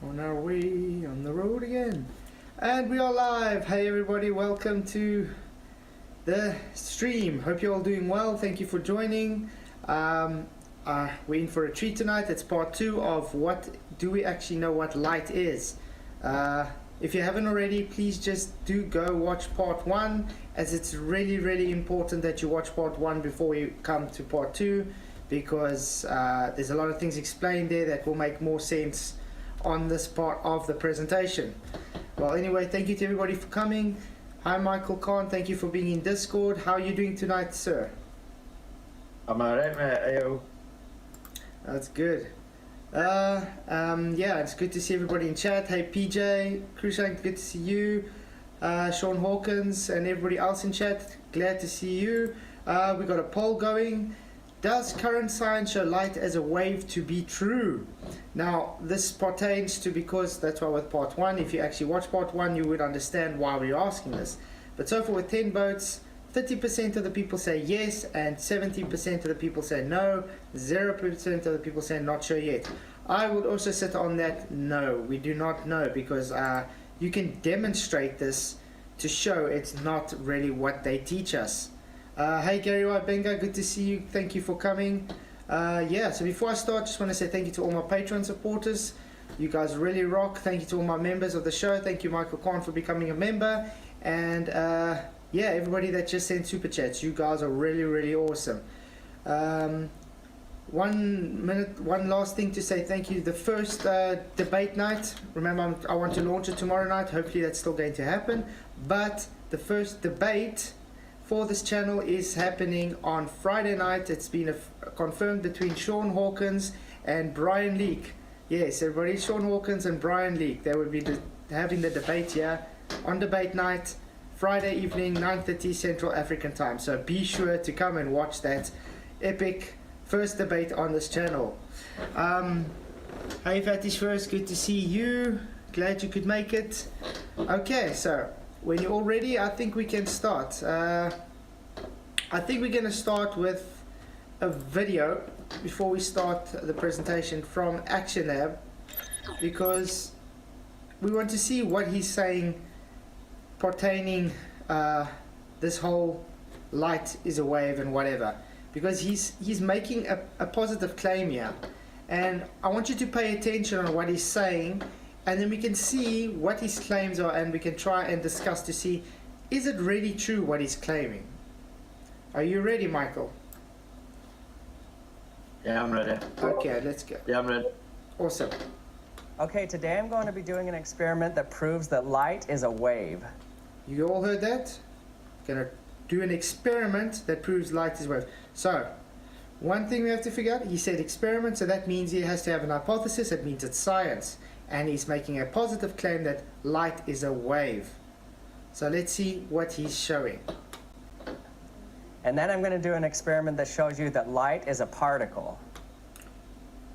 On our way, on the road again. And we are live. Hey everybody, welcome to the stream. Hope you're all doing well. Thank you for joining. We're in for a treat tonight. It's part 2 of what do we actually know what light is. If you haven't already, please just do go watch part 1, as it's really important that you watch part 1 before you come to part 2, because there's a lot of things explained there that will make more sense on this part of the presentation. Well, anyway, thank you to everybody for coming. Hi Michael Khan, thank you for being in Discord. How are you doing tonight, sir? I'm alright, mate. Ayo. That's good. Yeah, it's good to see everybody in chat. Hey PJ, Cruishank, good to see you. Sean Hawkins and everybody else in chat, glad to see you. We got a poll going. Does current science show light as a wave to be true? Now, this pertains to, because that's why with part 1, if you actually watch part 1, you would understand why we're asking this. But so far with 10 votes, 30% of the people say yes, and 70% of the people say no, 0% of the people say not sure yet. I would also sit on that no, we do not know, because you can demonstrate this to show it's not really what they teach us. Hey Gary White Benga, good to see you, thank you for coming. Yeah, so before I start, just want to say thank you to all my Patreon supporters. You guys really rock. Thank you to all my members of the show. Thank you Michael Khan for becoming a member. And yeah, everybody that just sent super chats, you guys are really awesome. 1 minute, one last thing to say thank you. The first debate night, remember I want to launch it tomorrow night, hopefully that's still going to happen, but the first debate for this channel is happening on Friday night. It's been confirmed between Sean Hawkins and Brian Leake. Yes, everybody, Sean Hawkins and Brian Leake, they will be having the debate here on debate night, Friday evening, 9:30 Central African time. So be sure to come and watch that epic first debate on this channel. Hey Fatish first, good to see you. Glad you could make it. Okay, so when you're all ready, I think we can start. I think we're going to start with a video before we start the presentation from Action Lab, because we want to see what he's saying pertaining this whole light is a wave and whatever, because he's making a positive claim here, and I want you to pay attention on what he's saying, and then we can see what his claims are, and we can try and discuss to see, is it really true what he's claiming? Are you ready, Michael? Yeah, I'm ready. Okay, let's go. Yeah, I'm ready. Awesome. Okay, today I'm going to be doing an experiment that proves that light is a wave. You all heard that? Gonna do an experiment that proves light is a wave. So, one thing we have to figure out, he said experiment, so that means he has to have an hypothesis, that means it's science. And he's making a positive claim that light is a wave. So let's see what he's showing. And then I'm going to do an experiment that shows you that light is a particle.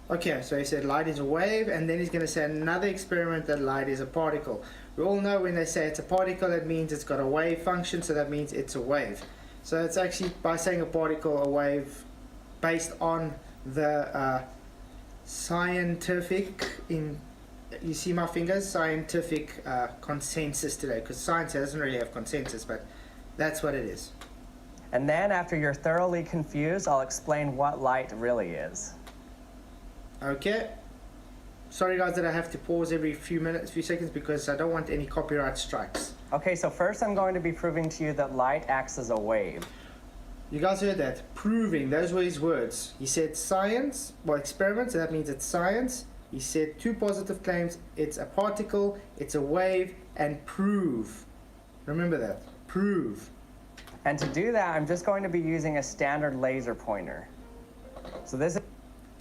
Okay, so he said light is a wave, and then he's going to say another experiment that light is a particle. We all know when they say it's a particle, it means it's got a wave function, so that means it's a wave. So it's actually, by saying a particle, a wave, based on the scientific, you see my fingers, scientific consensus today, because science doesn't really have consensus, but that's what it is. And then after you're thoroughly confused, I'll explain what light really is. Okay. Sorry guys that I have to pause every few seconds, because I don't want any copyright strikes. Okay, so first I'm going to be proving to you that light acts as a wave. You guys heard that? Proving, those were his words. He said science, well, experiment, so that means it's science. He said 2 positive claims, it's a particle, it's a wave, and prove. Remember that, prove. And to do that, I'm just going to be using a standard laser pointer. So this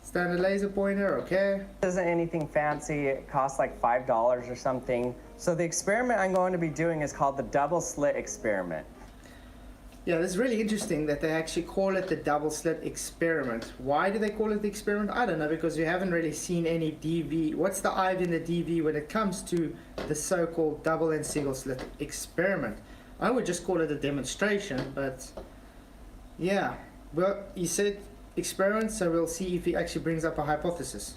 Standard laser pointer, okay. isn't anything fancy, it costs like $5 or something. So the experiment I'm going to be doing is called the double slit experiment. Yeah, this is really interesting that they actually call it the double slit experiment. Why do they call it the experiment? I don't know, because we haven't really seen any DV. What's the IV in the DV when it comes to the so-called double and single slit experiment? I would just call it a demonstration, but yeah. Well, he said experiment, so we'll see if he actually brings up a hypothesis.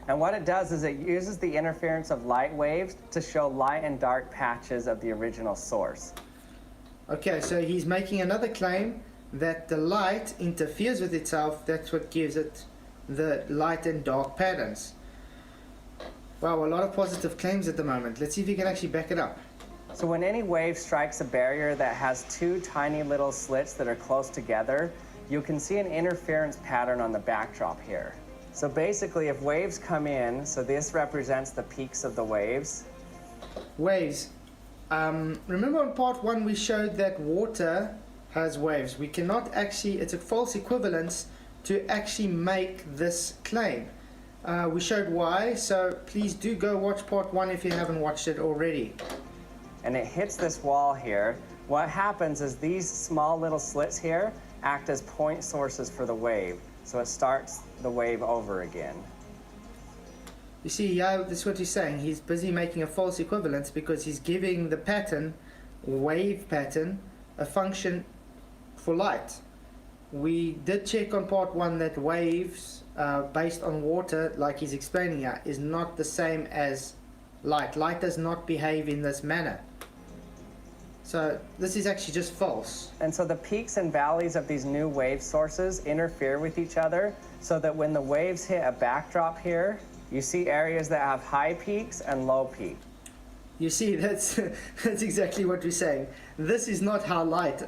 And what it does is it uses the interference of light waves to show light and dark patches of the original source. Okay, so he's making another claim that the light interferes with itself. That's what gives it the light and dark patterns. Wow, a lot of positive claims at the moment. Let's see if he can actually back it up. So when any wave strikes a barrier that has two tiny little slits that are close together, you can see an interference pattern on the backdrop here. So basically, if waves come in, so this represents the peaks of the waves. Waves. Remember on part 1 we showed that water has waves. We cannot actually, it's a false equivalence to actually make this claim. We showed why, so please do go watch part 1 if you haven't watched it already. And it hits this wall here. What happens is these small little slits here act as point sources for the wave. So it starts the wave over again. You see, yeah, this is what he's saying. He's busy making a false equivalence because he's giving the pattern, wave pattern, a function for light. We did check on part 1 that waves based on water, like he's explaining here, is not the same as light. Light does not behave in this manner. So this is actually just false. And so the peaks and valleys of these new wave sources interfere with each other so that when the waves hit a backdrop here, you see areas that have high peaks and low peaks. You see, that's exactly what we're saying. This is not how light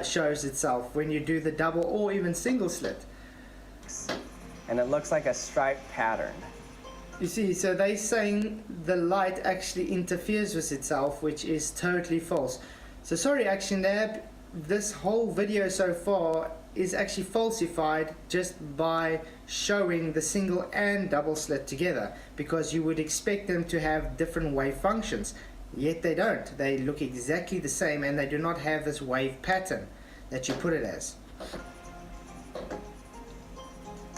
shows itself when you do the double or even single slit. And it looks like a striped pattern. You see, so they're saying the light actually interferes with itself, which is totally false. So sorry, Action Lab, this whole video so far is actually falsified just by showing the single and double slit together, because you would expect them to have different wave functions, yet they don't. They look exactly the same and they do not have this wave pattern that you put it as.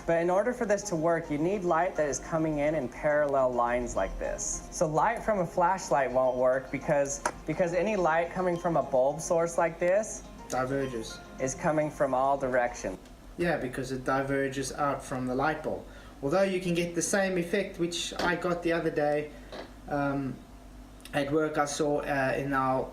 But in order for this to work, you need light that is coming in parallel lines like this. So light from a flashlight won't work because any light coming from a bulb source like this Diverges. is coming from all directions. Yeah, because it diverges out from the light bulb. Although you can get the same effect, which I got the other day at work. I saw in our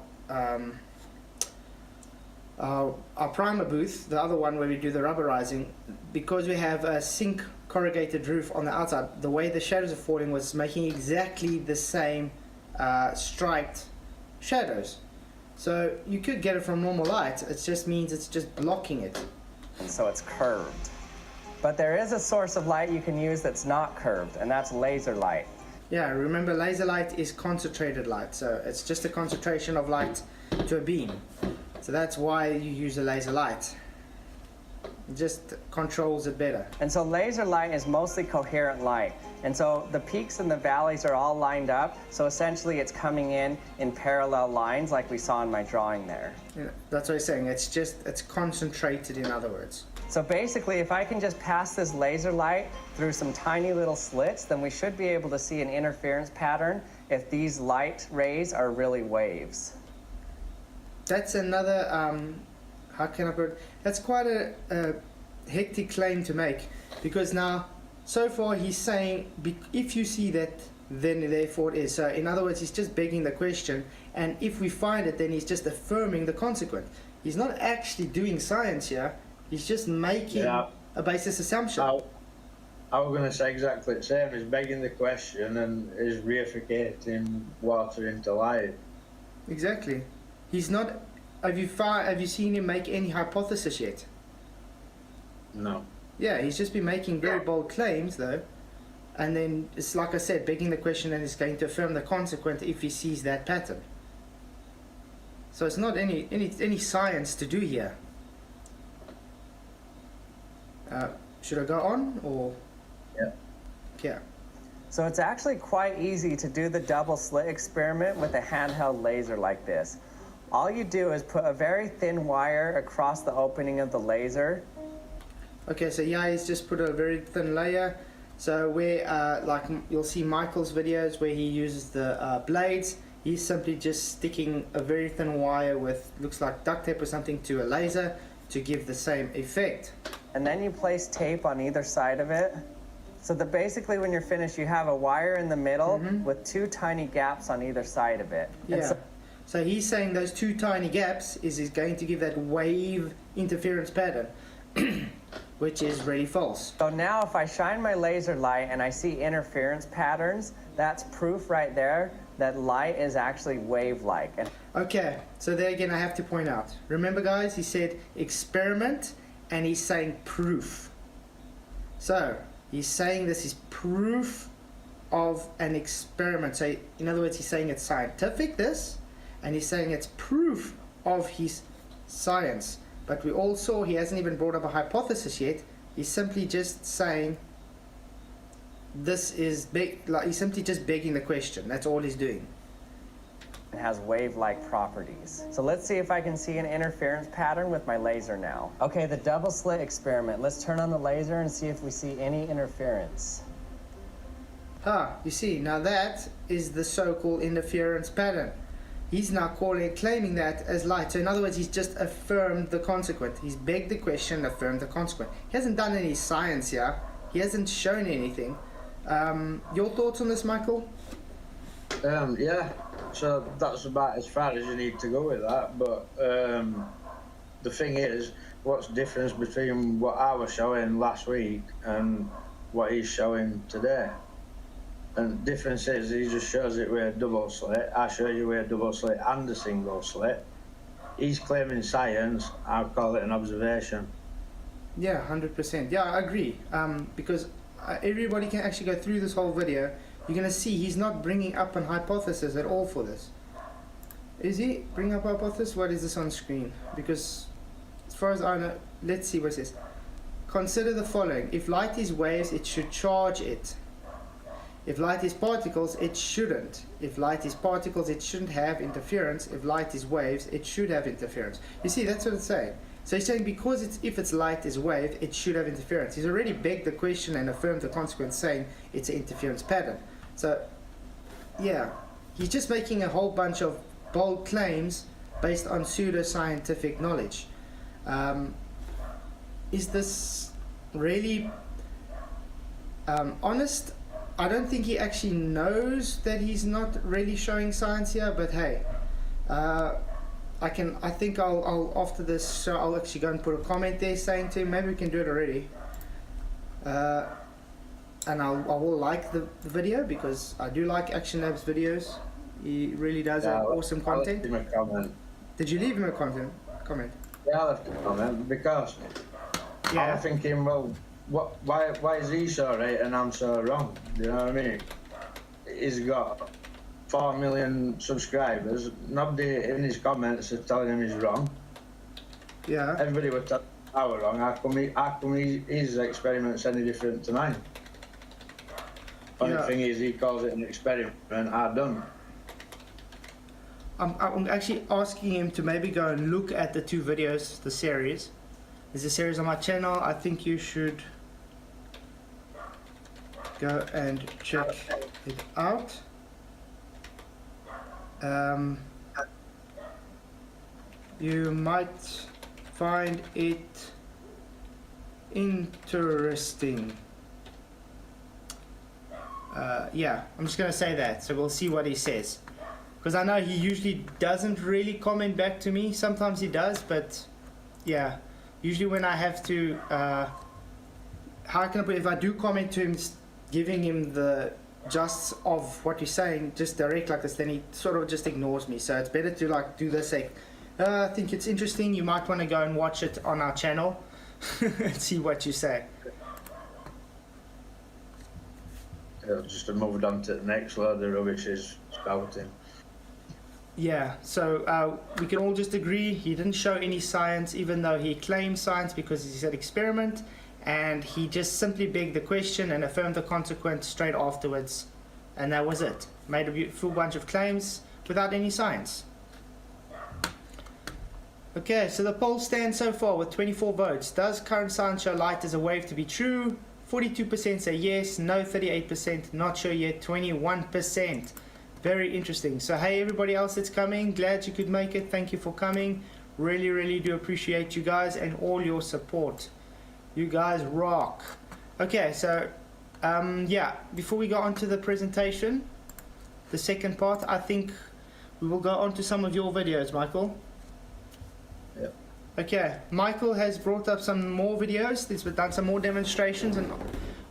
primer booth, the other one where we do the rubberizing, because we have a zinc corrugated roof on the outside, the way the shadows are falling was making exactly the same striped shadows. So you could get it from normal light, it just means it's just blocking it. And so it's curved. But there is a source of light you can use that's not curved, and that's laser light. Yeah, remember laser light is concentrated light, so it's just a concentration of light to a beam. So that's why you use a laser light. It just controls it better. And so laser light is mostly coherent light. And so the peaks and the valleys are all lined up. So essentially it's coming in parallel lines like we saw in my drawing there. Yeah, that's what I'm saying. It's concentrated, in other words. So basically, if I can just pass this laser light through some tiny little slits, then we should be able to see an interference pattern if these light rays are really waves. That's another, how can I put it? That's quite a hectic claim to make, because now, so far he's saying, if you see that, then therefore it is. So in other words, he's just begging the question, and if we find it, then he's just affirming the consequent. He's not actually doing science here, he's just making a basis assumption. I was going to say exactly the same. He's begging the question and is reificating water into light. Exactly. He's not. Have you seen him make any hypothesis yet? No. Yeah, he's just been making very bold claims though, and then it's like I said, begging the question, and he's going to affirm the consequent if he sees that pattern. So it's not any science to do here. Should I go on or? Yeah. Yeah. So it's actually quite easy to do the double slit experiment with a handheld laser like this. All you do is put a very thin wire across the opening of the laser. Okay, so yeah, he's just put a very thin layer. So where, like you'll see Michael's videos where he uses the blades, he's simply just sticking a very thin wire with, looks like duct tape or something, to a laser to give the same effect. And then you place tape on either side of it. So that basically when you're finished, you have a wire in the middle with two tiny gaps on either side of it. And Yeah. So he's saying those two tiny gaps is going to give that wave interference pattern, which is really false. So now if I shine my laser light and I see interference patterns, that's proof right there that light is actually wave-like. And Okay, so there again I have to point out. Remember guys, he said experiment and he's saying proof. So he's saying this is proof of an experiment. So in other words, he's saying it's scientific, this, and he's saying it's proof of his science. But we all saw he hasn't even brought up a hypothesis yet. He's simply just saying this is big, like he's simply just begging the question. That's all he's doing. it has wave-like properties. So let's see if I can see an interference pattern with my laser now. Okay, the double slit experiment. Let's turn on the laser and see if we see any interference. You see, now that is the so-called interference pattern. He's now claiming that as light. So in other words, he's just affirmed the consequent. He's begged the question, affirmed the consequent. He hasn't done any science here. He hasn't shown anything. Your thoughts on this, Michael? Yeah, so that's about as far as you need to go with that. But the thing is, what's the difference between what I was showing last week and what he's showing today? And the difference is he just shows it with a double slit. I show you with a double slit and a single slit. He's claiming science. I'll call it an observation. Yeah, 100%. Yeah, I agree. Because everybody can actually go through this whole video. You're going to see he's not bringing up an hypothesis at all for this. Is he bringing up a hypothesis? What is this on screen? Because as far as I know, let's see what it says. Consider the following. If light is waves, it should charge it. If light is particles, it shouldn't. If light is particles, it shouldn't have interference. If light is waves, it should have interference. You see, that's what it's saying. So he's saying because if it's light is wave, it should have interference. He's already begged the question and affirmed the consequence, saying it's an interference pattern. So, yeah, he's just making a whole bunch of bold claims based on pseudo-scientific knowledge. Is this really honest? I don't think he actually knows that he's not really showing science here, but hey, I think I'll after this show I'll actually go and put a comment there saying to him, maybe we can do it already. And I will like the video because I do like Action Lab's videos. He really does have awesome content. I'll leave him a comment. Did you leave him a comment? Yeah, I left a comment because I'm thinking, well, why is he so right and I'm so wrong? You know what I mean? He's got 4 million subscribers. Nobody in his comments is telling him he's wrong. Yeah. Everybody was telling him I was wrong. How come his experiment's any different to mine? Only thing is, he calls it an experiment. I don't. I'm actually asking him to maybe go and look at the two videos, the series. There's a series on my channel. I think you should go and check it out. You might find it interesting. Yeah, I'm just going to say that, so we'll see what he says. Because I know he usually doesn't really comment back to me. Sometimes he does, but yeah. Usually when I have to, how can I put it, if I do comment to him, giving him the justs of what he's saying, just direct like this, then he sort of just ignores me. So it's better to like do this, like, I think it's interesting, you might want to go and watch it on our channel and see what you say. Just moved on to the next load of rubbish is spouting. Yeah, so we can all just agree he didn't show any science, even though he claimed science because he said experiment, and he just simply begged the question and affirmed the consequence straight afterwards, and that was it. Made a full bunch of claims without any science. Okay, so the poll stands so far with 24 votes. Does current science show light as a wave to be true? 42% say yes, no 38%, not sure yet 21%. Very interesting. So hey, everybody else that's coming, glad you could make it. Thank you for coming. Really, really do appreciate you guys and all your support. You guys rock. Okay, so Yeah, before we go on to the presentation, the second part, I think we will go on to some of your videos, Michael. Yep. Okay, Michael has brought up some more videos. He's done some more demonstrations and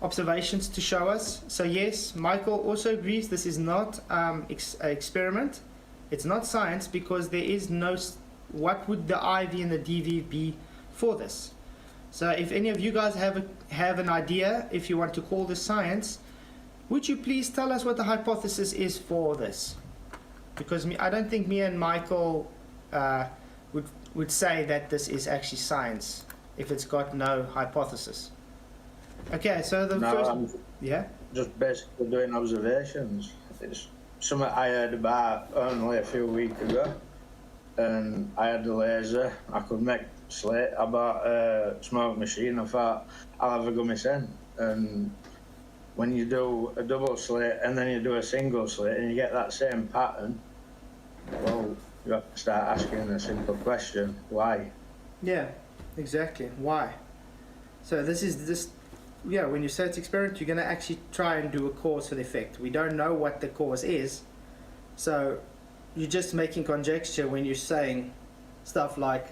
observations to show us. So yes, Michael also agrees this is not experiment. It's not science because there is no... What would the IV and the DV be for this? So if any of you guys have an idea, if you want to call this science, would you please tell us what the hypothesis is for this? Because I don't think me and Michael would say that this is actually science if it's got no hypothesis. Okay, so the first... Yeah? Just basically doing observations. It's something I heard about only a few weeks ago. And I had the laser, I could make slate. I bought a smoke machine. I thought I'll have a go myself. And when you do a double slit and then you do a single slit and you get that same pattern, well, you have to start asking a simple question: why? Yeah, exactly. Why? So this is this. Yeah, when you say it's experiment, you're going to actually try and do a cause and effect. We don't know what the cause is, so you're just making conjecture when you're saying stuff like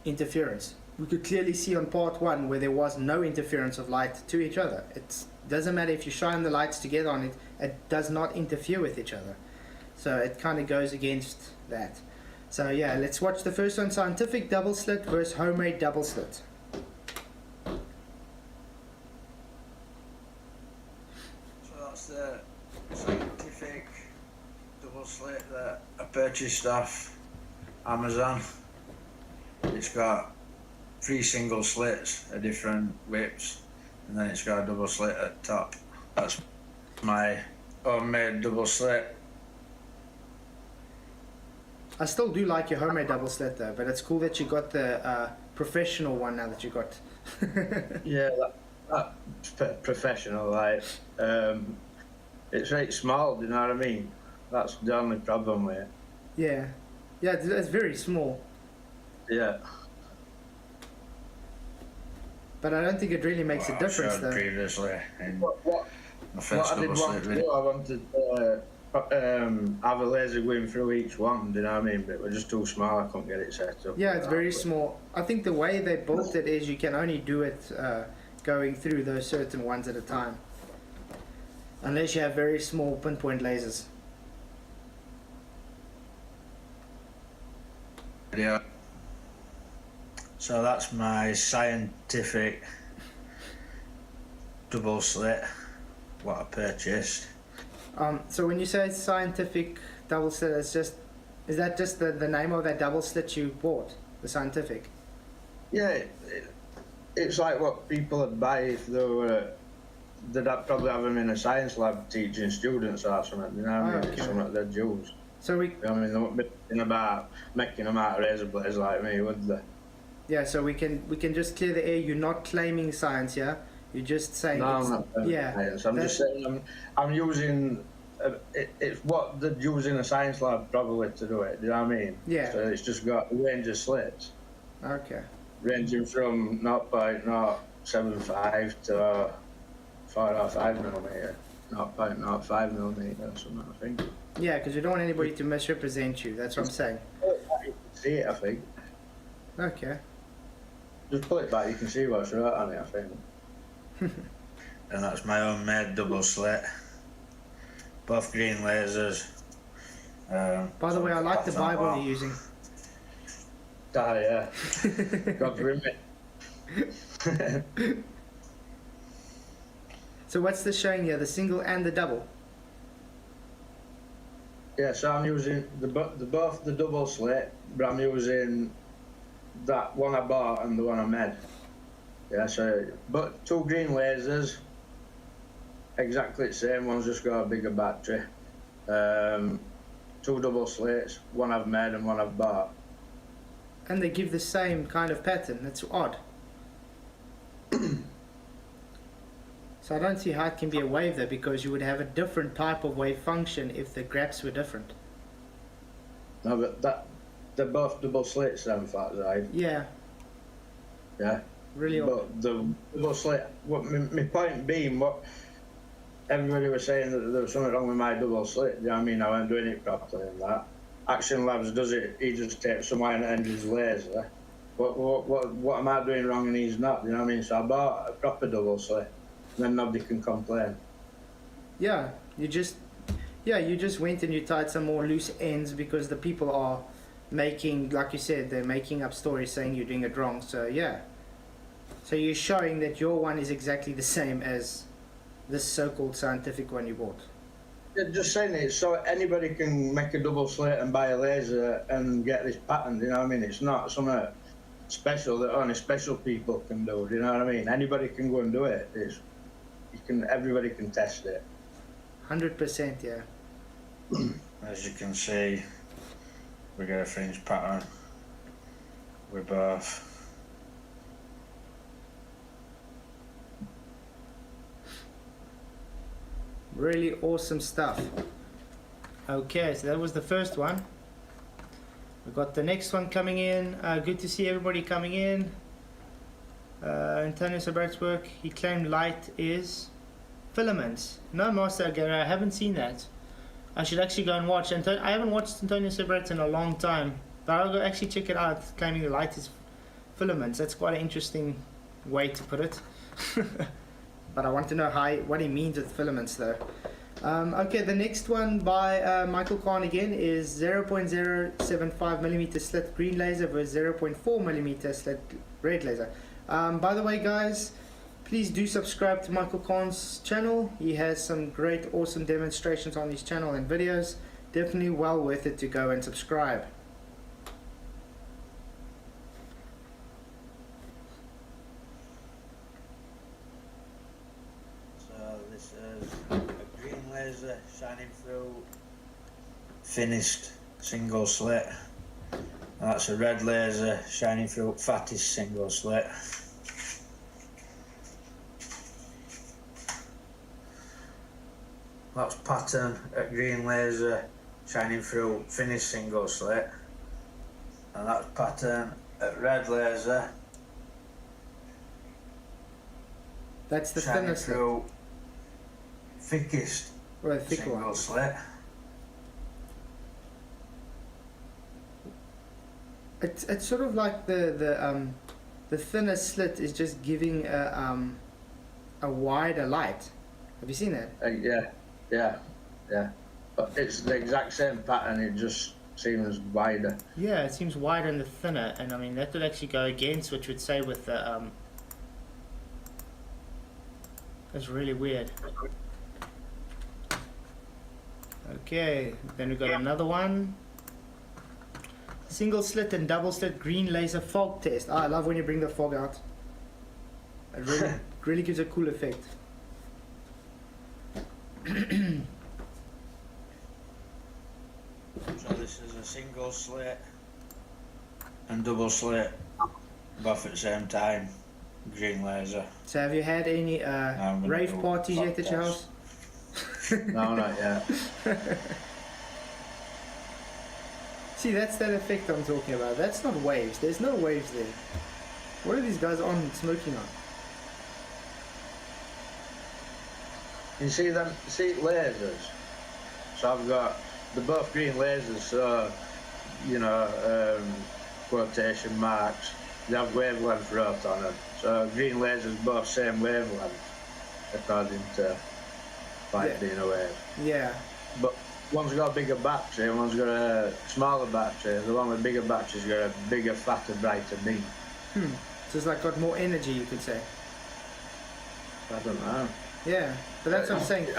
interference. We could clearly see on part one where there was no interference of light to each other. It doesn't matter if you shine the lights together on it, it does not interfere with each other. So it kind of goes against that. So yeah, let's watch the first one, scientific double slit versus homemade double slit. So that's the scientific double slit that I purchased off Amazon. It's got 3 single slits at different widths, and then it's got a double slit at the top. That's my homemade double slit. I still do like your homemade double slit though, but it's cool that you got the professional one now that you got. Yeah, that's professional. Like, it's very small. Do you know what I mean? That's the only problem with it. Yeah, yeah, it's very small. Yeah. But I don't think it really makes a difference though. Previously, What I did want to do, I wanted to have a laser going through each one, do you know what I mean? But it was just too small, I couldn't get it set up. Yeah, it's very small. I think the way they built it is you can only do it going through those certain ones at a time. Unless you have very small pinpoint lasers. Yeah. So that's my scientific double slit, what I purchased. So when you say scientific double slit, is that just the name of that double slit you bought? The scientific? Yeah, it's like what people would buy if they were, they'd probably have them in a science lab teaching students or something, you know what I mean? Okay. It's something they'd use. So we... I mean, they wouldn't be thinking about making them out of razor blades like me, would they? Yeah, so we can just clear the air. You're not claiming science, yeah? You're just saying... No, I'm not claiming science. I'm just saying I'm using... it's what they'd use in a science lab probably to do it, do you know what I mean? Yeah. So it's just got a range of slits. Okay. Ranging from 0.075 to 4.5mm, 0.05mm or something, I think. Yeah, because you don't want anybody to misrepresent you. That's what I'm saying. You can see it, I think. Okay. Just pull it back, you can see what's right on it, I think. And that's my own made double slit. Both green lasers. By the way, I like the Bible you're using. Ah, yeah. God's with me. So what's this showing here? The single and the double? Yeah, so I'm using both the double slit, but I'm using that one I bought and the one I made. Yeah, so but 2 green lasers, exactly the same. One's just got a bigger battery. 2 double slits, one I've made and one I've bought. And they give the same kind of pattern. That's odd. So I don't see how it can be a wave though, because you would have a different type of wave function if the graphs were different. No, but they're both double slits then, fact, right? Yeah. Yeah. Really odd. But the double slit, what my point being, everybody was saying that there was something wrong with my double slit. You know what I mean? I wasn't doing it properly and that. Action Labs does it. He just takes some wire and his laser. What am I doing wrong and he's not? You know what I mean? So I bought a proper double slit, and then nobody can complain. Yeah, you just went and you tied some more loose ends because the people are making, like you said, they're making up stories saying you're doing it wrong. So yeah, so you're showing that your one is exactly the same as this so-called scientific one you bought. Yeah, just saying it so anybody can make a double slit and buy a laser and get this pattern. You know what I mean? It's not something special that only special people can do. You know what I mean? Anybody can go and do it. Everybody can test it. 100%, yeah. As you can see, we get a fringe pattern with both. Really awesome stuff. Okay, so that was the first one. We've got the next one coming in. Good to see everybody coming in. Antonio Sabert's work, he claimed light is filaments. No, Master Aguirre, I haven't seen that. I should actually go and watch. I haven't watched Antonio Sabert in a long time, but I'll go actually check it out, claiming the light is filaments. That's quite an interesting way to put it. But I want to know what he means with filaments though. Okay, the next one by Michael Kahn again is 0.075mm slit green laser versus 0.4mm slit red laser. By the way guys, please do subscribe to Michael Kahn's channel. He has some great awesome demonstrations on his channel and videos. Definitely well worth it to go and subscribe. This is a green laser shining through finished single slit. That's a red laser shining through fattest single slit. That's pattern at green laser shining through finished single slit. And that's pattern at red laser. That's the shining thinnest through thickest or the thick single one. slit. It's sort of like the thinner slit is just giving a wider light. Have you seen that? Yeah. But it's the exact same pattern. It just seems wider. Yeah, it seems wider and the thinner, and I mean that would actually go against what you would say with the That's really weird. Okay, then we got another one. Single slit and double slit green laser fog test. I love when you bring the fog out. It really gives a cool effect. So this is a single slit and double slit, both at the same time, green laser. So have you had any rave parties yet at your house? No, not yet. See, that's that effect I'm talking about. That's not waves. There's no waves there. What are these guys on smoking on? You see them? See lasers? So I've got both green lasers. So quotation marks. They have wavelength wrote on them. So green lasers both same wavelength, according to being a wave. Yeah. But one's got a bigger battery and one's got a smaller battery. The one with bigger battery's got a bigger, fatter, brighter beam. So it's like got more energy, you could say. I don't know. Yeah, but that's what I'm saying. It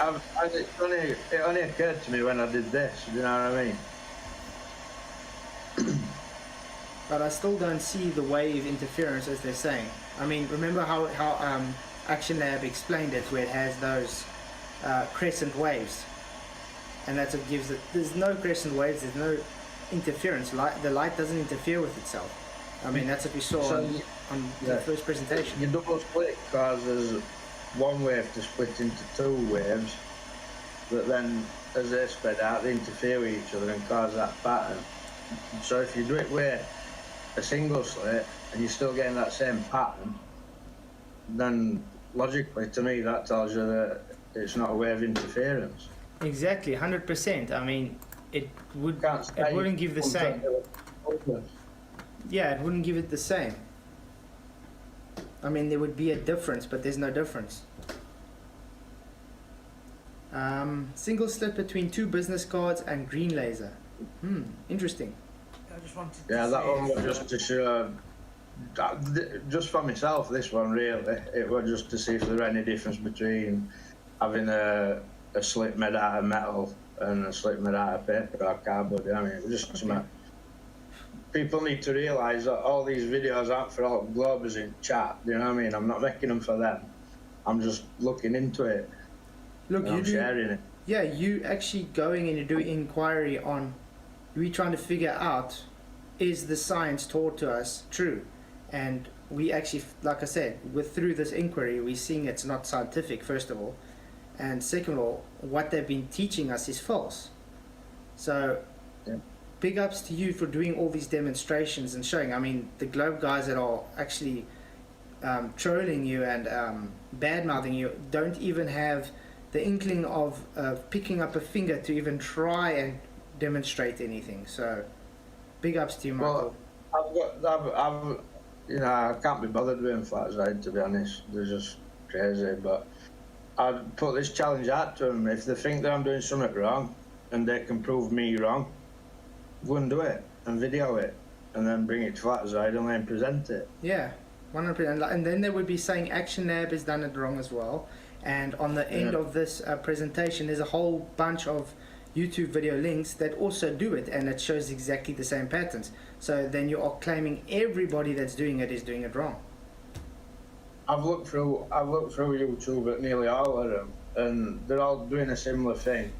only occurred to me when I did this. You know what I mean? But I still don't see the wave interference as they're saying. I mean, remember how Action Lab explained it, where it has those crescent waves, and that's what gives it. There's no crescent waves. There's no interference. The light doesn't interfere with itself. I mean, that's what we saw on the first presentation. Your double split causes one wave to split into two waves, that then, as they spread out, they interfere with each other and cause that pattern. So if you do it with a single slit and you're still getting that same pattern, then logically, to me, that tells you that it's not a wave interference. Exactly, 100%. I mean, it wouldn't give the same. Yeah, it wouldn't give it the same. I mean, there would be a difference, but there's no difference. Single slit between 2 business cards and green laser. Interesting. I just wanted Yeah, that one was just to show, just for myself, this one really, it was just to see if there were any difference between having a slit made out of metal and a slit made out of paper or cardboard. I mean, it was just something. People need to realise that all these videos aren't for all Globers in chat, you know what I mean? I'm not making them for them. I'm just looking into it. Look, I'm sharing it. Yeah, you actually going and you're doing inquiry on, we're trying to figure out, is the science taught to us true? And we actually, like I said, through this inquiry, we're seeing it's not scientific, first of all. And second of all, what they've been teaching us is false. So, yeah. Big ups to you for doing all these demonstrations and showing. I mean, the Globe guys that are actually trolling you and bad-mouthing you don't even have the inkling of picking up a finger to even try and demonstrate anything. So, big ups to you, Michael. Well, I can't be bothered with them flat side, to be honest. They're just crazy. But I'd put this challenge out to them. If they think that I'm doing something wrong and they can prove me wrong, go and do it and video it and then bring it to flat side and then present it. Yeah, 100%. And then they would be saying Action Lab has done it wrong as well. And on the end of this presentation, there's a whole bunch of YouTube video links that also do it, and it shows exactly the same patterns. So then you are claiming everybody that's doing it is doing it wrong. I've looked through YouTube at nearly all of them, and they're all doing a similar thing.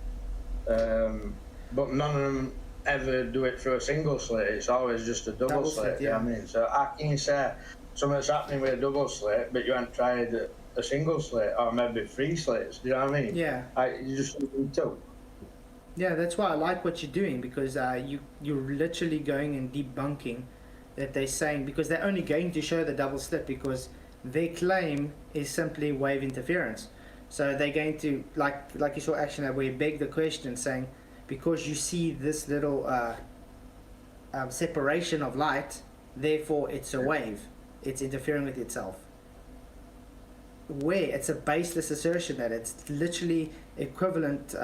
But none of them ever do it through a single slit. It's always just a double slit. Yeah. You know what I mean? So how can you say something's happening with a double slit, but you haven't tried a single slit or maybe 3 slits? Do you know what I mean? Yeah. You just need to. Yeah, that's why I like what you're doing, because you're literally going and debunking that they're saying, because they're only going to show the double slit because their claim is simply wave interference. So they're going to, like you saw Action Lab, where you beg the question saying, because you see this little separation of light, therefore it's a wave. It's interfering with itself. Where it's a baseless assertion that it's literally equivalent,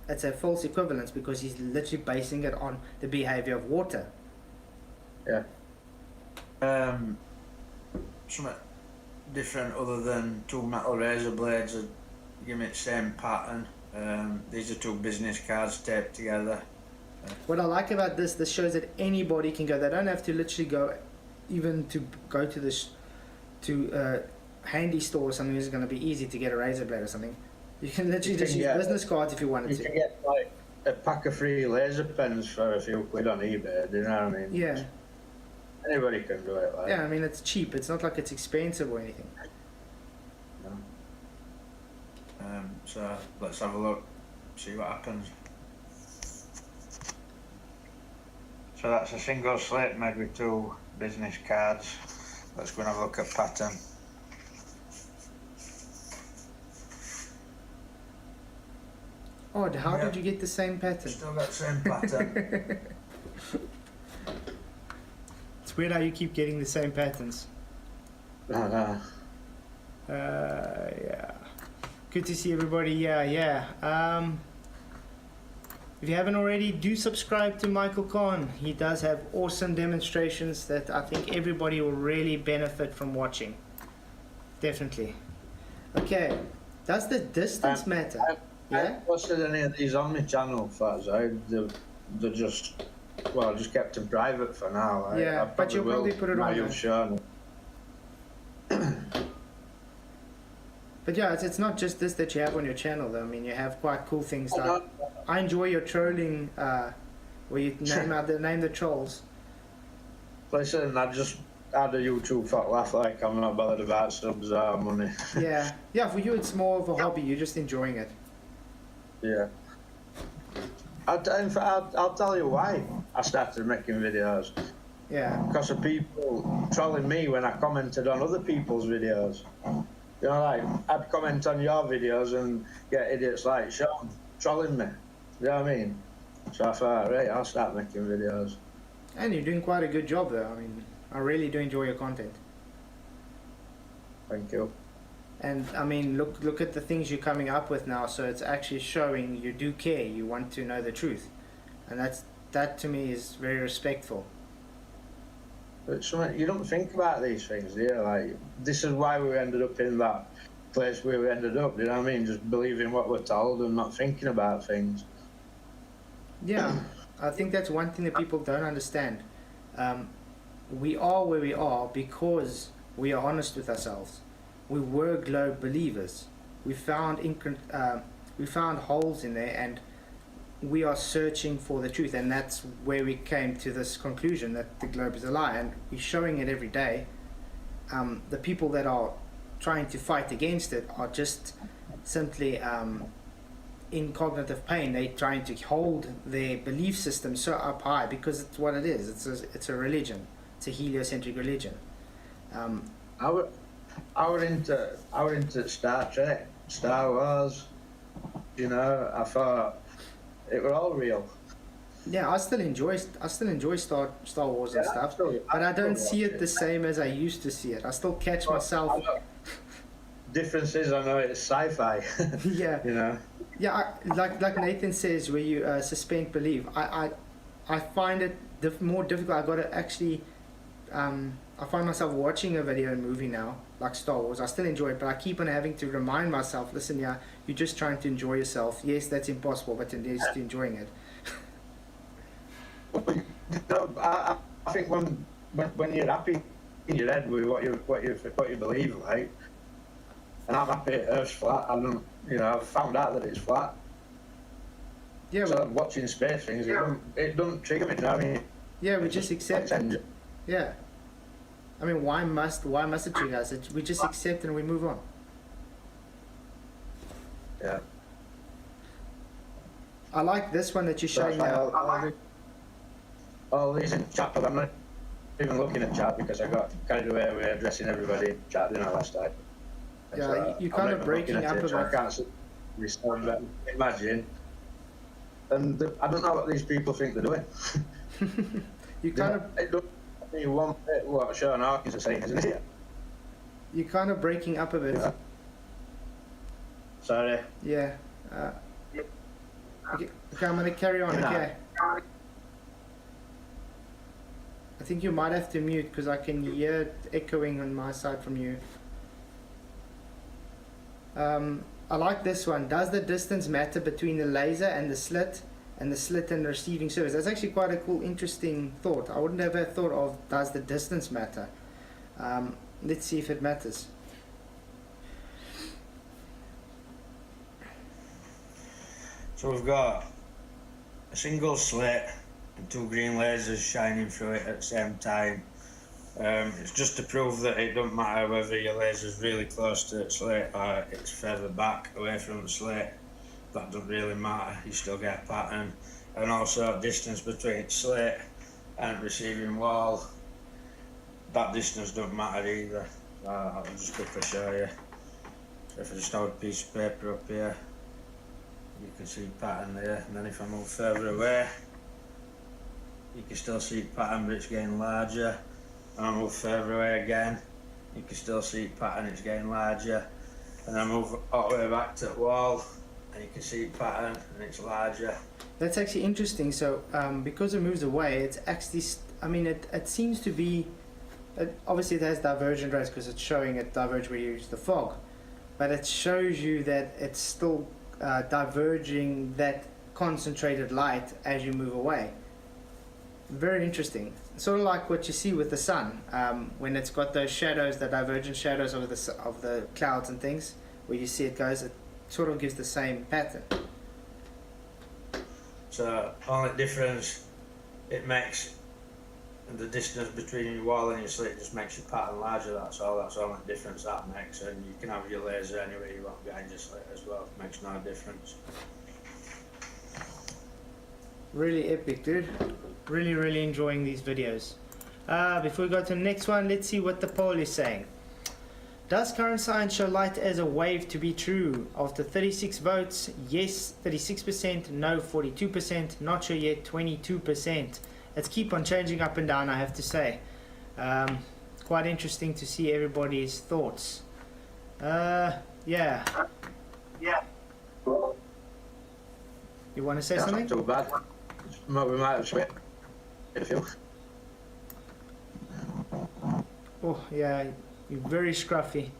it's a false equivalence, because he's literally basing it on the behavior of water. Yeah. Something different other than 2 metal razor blades that give me the same pattern. These are 2 business cards taped together. What I like about this shows that anybody can go. They don't have to literally go, even to go to this, to handy store or something. Is going to be easy to get a razor blade or something. You can literally just use business cards if you wanted to. You can get like a pack of 3 laser pens for a few quid on eBay. Do you know what I mean? Yeah. Anybody can do it. Like. Yeah, I mean, it's cheap. It's not like it's expensive or anything. No. So let's have a look, see what happens. So that's a single slit made with 2 business cards. Let's go and have a look at pattern. Odd, how did you get the same pattern? Still got the same pattern. It's weird how you keep getting the same patterns. Yeah. Good to see everybody. Yeah. If you haven't already, do subscribe to Michael Kahn. He does have awesome demonstrations that I think everybody will really benefit from watching. Definitely. Okay. Does the distance matter? I haven't posted any of these on my channel, they're just, well, I just kept them private for now. Yeah, but you'll probably put it on you've shown. But yeah, it's not just this that you have on your channel though. I mean, you have quite cool things like, I enjoy your trolling, where you name the trolls. Listen, I just had a YouTube fat laugh, like I'm not bothered about subs or money. Yeah, for you it's more of a hobby, you're just enjoying it. Yeah. I'll tell you why I started making videos. Yeah. Because of people trolling me when I commented on other people's videos. You know, like, I'd comment on your videos and get idiots like Sean trolling me. You know what I mean? So I thought, right, I'll start making videos. And you're doing quite a good job though. I mean, I really do enjoy your content. Thank you. And I mean, look at the things you're coming up with now. So it's actually showing you do care. You want to know the truth, and that to me is very respectful. But something, you don't think about these things, do you? Like, this is why we ended up in that place where we ended up. You know what I mean? Just believing what we're told and not thinking about things. Yeah, I think that's one thing that people don't understand. We are where we are because we are honest with ourselves. We were globe believers. We found holes in there, and we are searching for the truth, and that's where we came to this conclusion that the globe is a lie, and we're showing it every day. The people that are trying to fight against it are just simply in cognitive pain. They're trying to hold their belief system so up high because it's what it is. It's a religion. It's a heliocentric religion. I were into Star Trek, Star Wars. You know, I thought it were all real. Yeah, I still enjoy Star Wars and stuff, but I don't see it the same as I used to see it. I still catch myself. Difference is, I know it's sci-fi. Yeah. You know. Yeah, like Nathan says, where you suspend belief. I find it more difficult. I got to actually. I find myself watching a video and movie now, like Star Wars. I still enjoy it, but I keep on having to remind myself, listen, yeah, you're just trying to enjoy yourself. Yes, that's impossible, but at least you're enjoying it. No, I think when you're happy in your head with what you believe, like, and I'm happy Earth's flat. I've found out that it's flat. Yeah. So watching space things, it don't trigger me. You know what I mean? Yeah, we just accept it. Yeah. I mean, why must it trigger us? We just accept and we move on. Yeah. I like this one that you're showing now. All these in chat, but I'm not even looking at chat because I got carried away with addressing everybody in chat, last night. Yeah, So you're kind of breaking up a bit. I can't respond, but imagine. And I don't know what these people think they're doing. You kind of. It don't mean one bit what Sean Hawkins is saying, isn't it? You're kind of breaking up a bit. Yeah. Sorry. Yeah. Okay, I'm going to carry on, okay? I think you might have to mute because I can hear it echoing on my side from you. I like this one. Does the distance matter between the laser and the slit and the receiving surface? That's actually quite a cool, interesting thought. I wouldn't have thought of, does the distance matter? Let's see if it matters. So we've got a single slit and two green lasers shining through it at the same time. It's just to prove that it doesn't matter whether your laser's really close to the slit or it's further back away from the slit. That doesn't really matter, you still get a pattern. And also distance between slit and receiving wall, that distance doesn't matter either. I'll just quickly show you. So if I just hold a piece of paper up here, you can see pattern there, and then if I move further away, you can still see pattern, but it's getting larger. And I move further away again, you can still see pattern, it's getting larger. And then I move all the way back to the wall, and you can see pattern, and it's larger. That's actually interesting. So because it moves away, it's actually, it seems to be, obviously it has divergent rates because it's showing it diverge where you use the fog, but it shows you that it's still diverging that concentrated light as you move away. Very interesting. Sort of like what you see with the sun, when it's got those shadows, the divergent shadows of the clouds and things, where you see it goes, it sort of gives the same pattern. So only difference it makes, the distance between your wall and your slit just makes your pattern larger, that's all. That's the only difference that makes. And you can have your laser anywhere you want behind your slit as well, it makes no difference. Really epic, dude. Really enjoying these videos. Before we go to the next one, let's see what the poll is saying. Does current science show light as a wave to be true? After 36 votes, yes 36%, no 42%, not sure yet 22%. Let's keep on changing up and down, I have to say. Quite interesting to see everybody's thoughts. Yeah. You want to say something? Not too bad. We might have switched a few. Oh, yeah, you're very scruffy.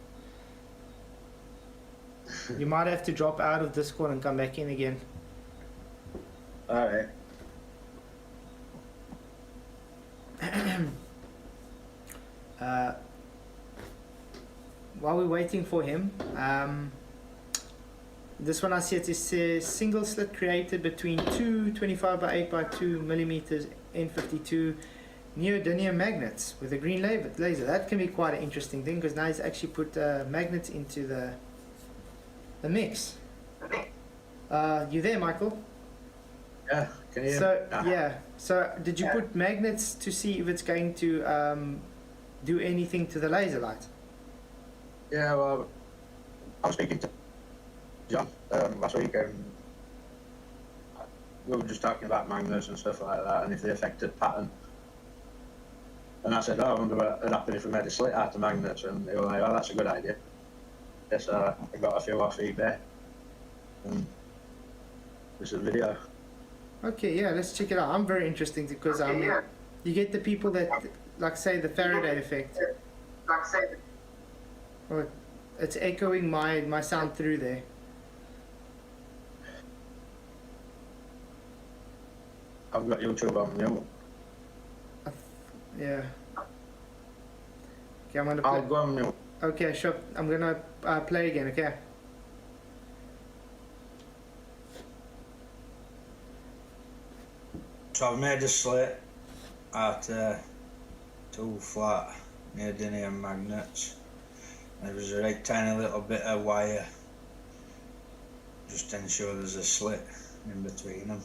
You might have to drop out of Discord and come back in again. Alright. While we're waiting for him, this one I see it says single slit created between two 25 by 8 by 2 millimeters N52 neodymium magnets with a green laser. That can be quite an interesting thing because now he's actually put magnets into the mix. You there, Michael? Yeah, can you hear So me? yeah. So did you put magnets to see if it's going to do anything to the laser light? Yeah, well, I was speaking to John last week, we were just talking about magnets and stuff like that, and if they affected pattern. And I said, oh, I wonder what would happen if we made a slit out of magnets, and they were like, oh, that's a good idea. Yes, I got a few off eBay. And there's a video. Okay, yeah, let's check it out. I'm very interested because you get the people that, like, say the Faraday effect. Well, it's echoing my sound through there. I've got YouTube on mute. Yeah. Okay, I'm gonna I'll play. go on mute. Okay, sure. I'm gonna play again. Okay. So I've made a slit out of 2 flat neodymium magnets. There was a right tiny little bit of wire just to ensure there's a slit in between them.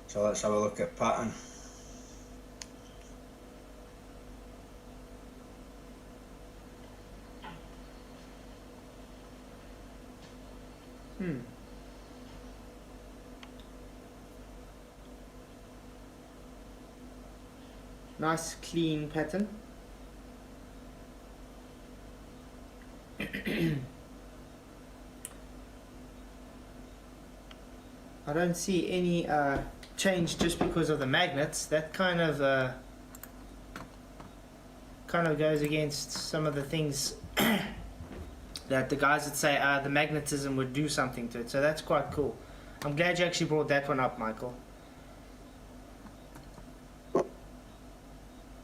So let's have a look at pattern. Nice clean pattern. I don't see any change just because of the magnets. That kind of goes against some of the things that the guys would say the magnetism would do something to it. So that's quite cool. I'm glad you actually brought that one up, Michael.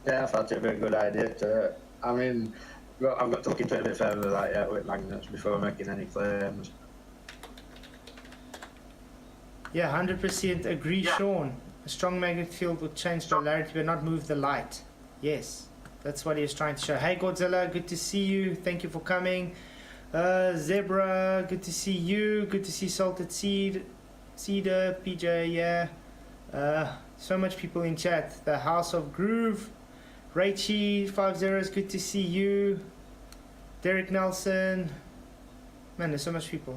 Yeah, I thought it'd be a good idea to, I mean, I've got to look into it a bit further, like, with magnets before making any claims. Yeah, 100% agree, Sean. A strong magnetic field would change polarity but not move the light. Yes, that's what he was trying to show. Hey Godzilla, good to see you. Thank you for coming. Zebra, good to see you. Good to see Salted Seed. Cedar, PJ, yeah. So much people in chat. The House of Groove. Raichi, 50, good to see you. Derek Nelson. Man, there's so much people.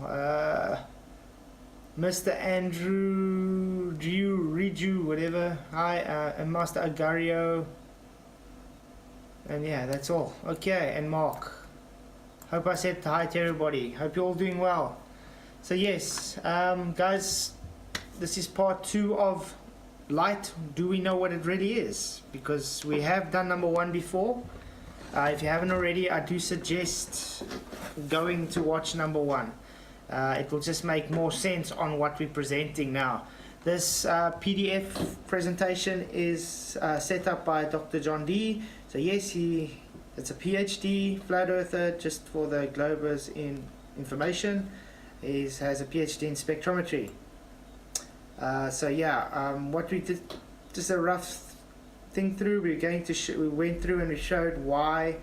Mr. Andrew, Riju, whatever. Hi, and Master Agario. And yeah, that's all. Okay, and Mark. Hope I said hi to everybody. Hope you're all doing well. So yes, guys, this is part 2 of light. Do we know what it really is? Because we have done number 1 before. If you haven't already, I do suggest going to watch number 1. It will just make more sense on what we're presenting now. This PDF presentation is set up by Dr. John D. So yes, it's a PhD, flat earther, just for the Globers in information. He has a PhD in spectrometry. So yeah, what we did, just a rough thing through, we went through and we showed why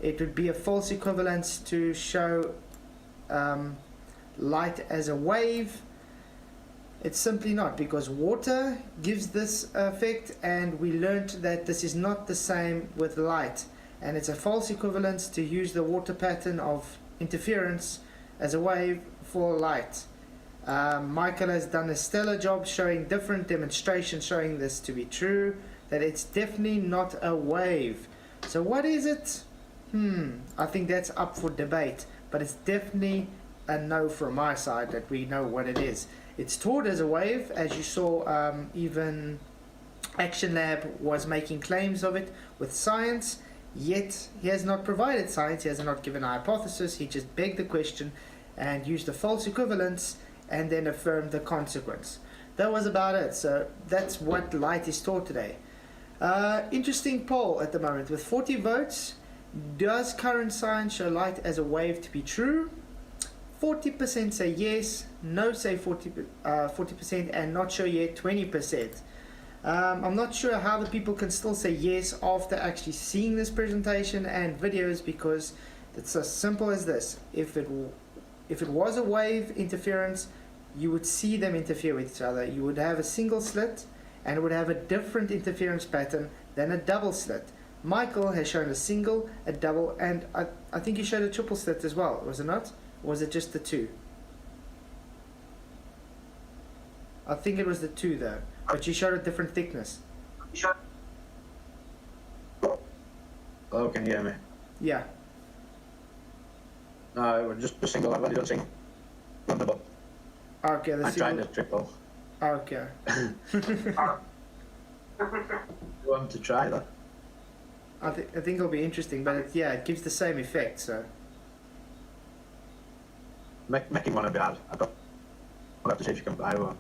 it would be a false equivalence to show light as a wave. It's simply not, because water gives this effect, and we learnt that this is not the same with light. and it's a false equivalence to use the water pattern of interference as a wave for light. Michael has done a stellar job showing different demonstrations showing this to be true, that it's definitely not a wave. So what is it? I think that's up for debate, but it's definitely a no from my side that we know what it is. It's taught as a wave, as you saw. Even Action Lab was making claims of it with science, yet he has not provided science. He has not given a hypothesis. He just begged the question and used a false equivalence and then affirmed the consequence. That was about it. So that's what light is taught today. Interesting poll at the moment with 40 votes. Does current science show light as a wave to be true? 40% say yes, no say 40%, and not sure yet 20%. I'm not sure how the people can still say yes after actually seeing this presentation and videos, because it's as simple as this. If it was a wave interference, you would see them interfere with each other. You would have a single slit and it would have a different interference pattern than a double slit. Michael has shown a single, a double, and I think he showed a triple slit as well, was it not? Or was it just the two? I think it was the two though, but you showed a different thickness. Oh, can you hear me? Yeah. No, it was just a single. I've only done single. Double. Okay, the I tried single. a triple. Okay. You want to try that? I think it'll be interesting, but it gives the same effect. So. Making one would be hard. I'll have to see if you can buy one.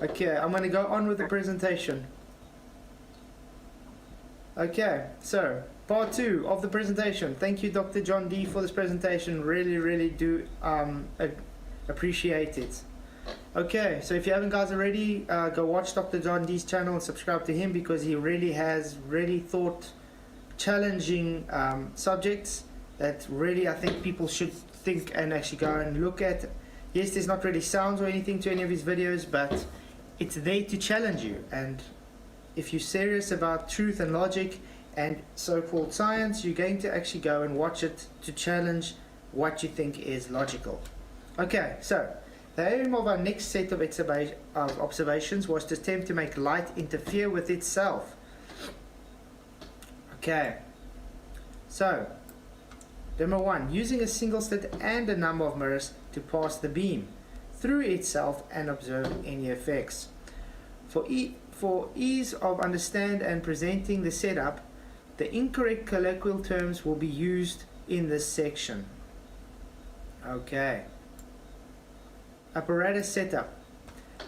Okay, I'm going to go on with the presentation. Okay, so part 2 of the presentation. Thank you, Dr. John D, for this presentation. Really do appreciate it. Okay, so if you haven't guys already, go watch Dr. John D's channel and subscribe to him, because he really has thought challenging subjects that really I think people should think and actually go and look at. Yes, there's not really sounds or anything to any of his videos, but it's there to challenge you. And if you're serious about truth and logic and so-called science, you're going to actually go and watch it to challenge what you think is logical. Okay, so the aim of our next set of observations was to attempt to make light interfere with itself. Okay, so number 1, using a single slit and a number of mirrors to pass the beam through itself and observe any effects. For ease of understand and presenting the setup, the incorrect colloquial terms will be used in this section. Okay. Apparatus setup.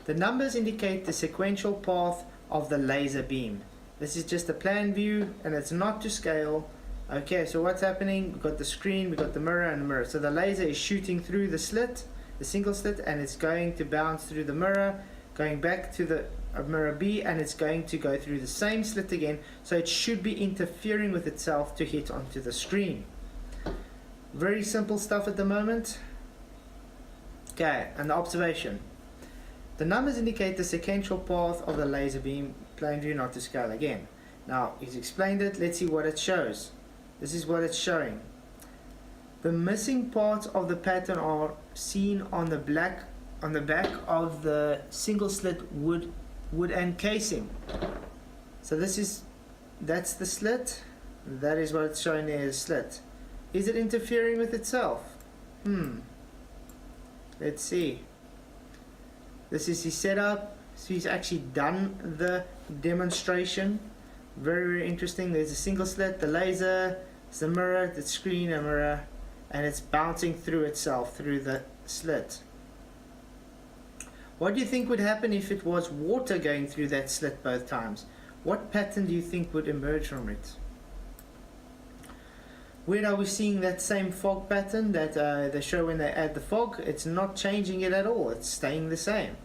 The numbers indicate the sequential path of the laser beam. This is just a plan view and it's not to scale. Okay, so what's happening? We've got the screen, we've got the mirror and the mirror. So the laser is shooting through the slit, the single slit, and it's going to bounce through the mirror, going back to the mirror B, and it's going to go through the same slit again. So it should be interfering with itself to hit onto the screen. Very simple stuff at the moment. Okay, and the observation. The numbers indicate the sequential path of the laser beam, plain view, not to scale again. Now, he's explained it. Let's see what it shows. This is what it's showing. The missing parts of the pattern are seen on the back of the single slit wood and casing. So that's the slit. That is what it's showing there, is slit. Is it interfering with itself? Let's see. This is his setup. So he's actually done the demonstration. Very interesting. There's a single slit, the laser, the mirror, the screen, a mirror, and it's bouncing through itself through the slit. What do you think would happen if it was water going through that slit both times? What pattern do you think would emerge from it? Where are we seeing that same fog pattern that they show when they add the fog? It's not changing it at all. It's staying the same.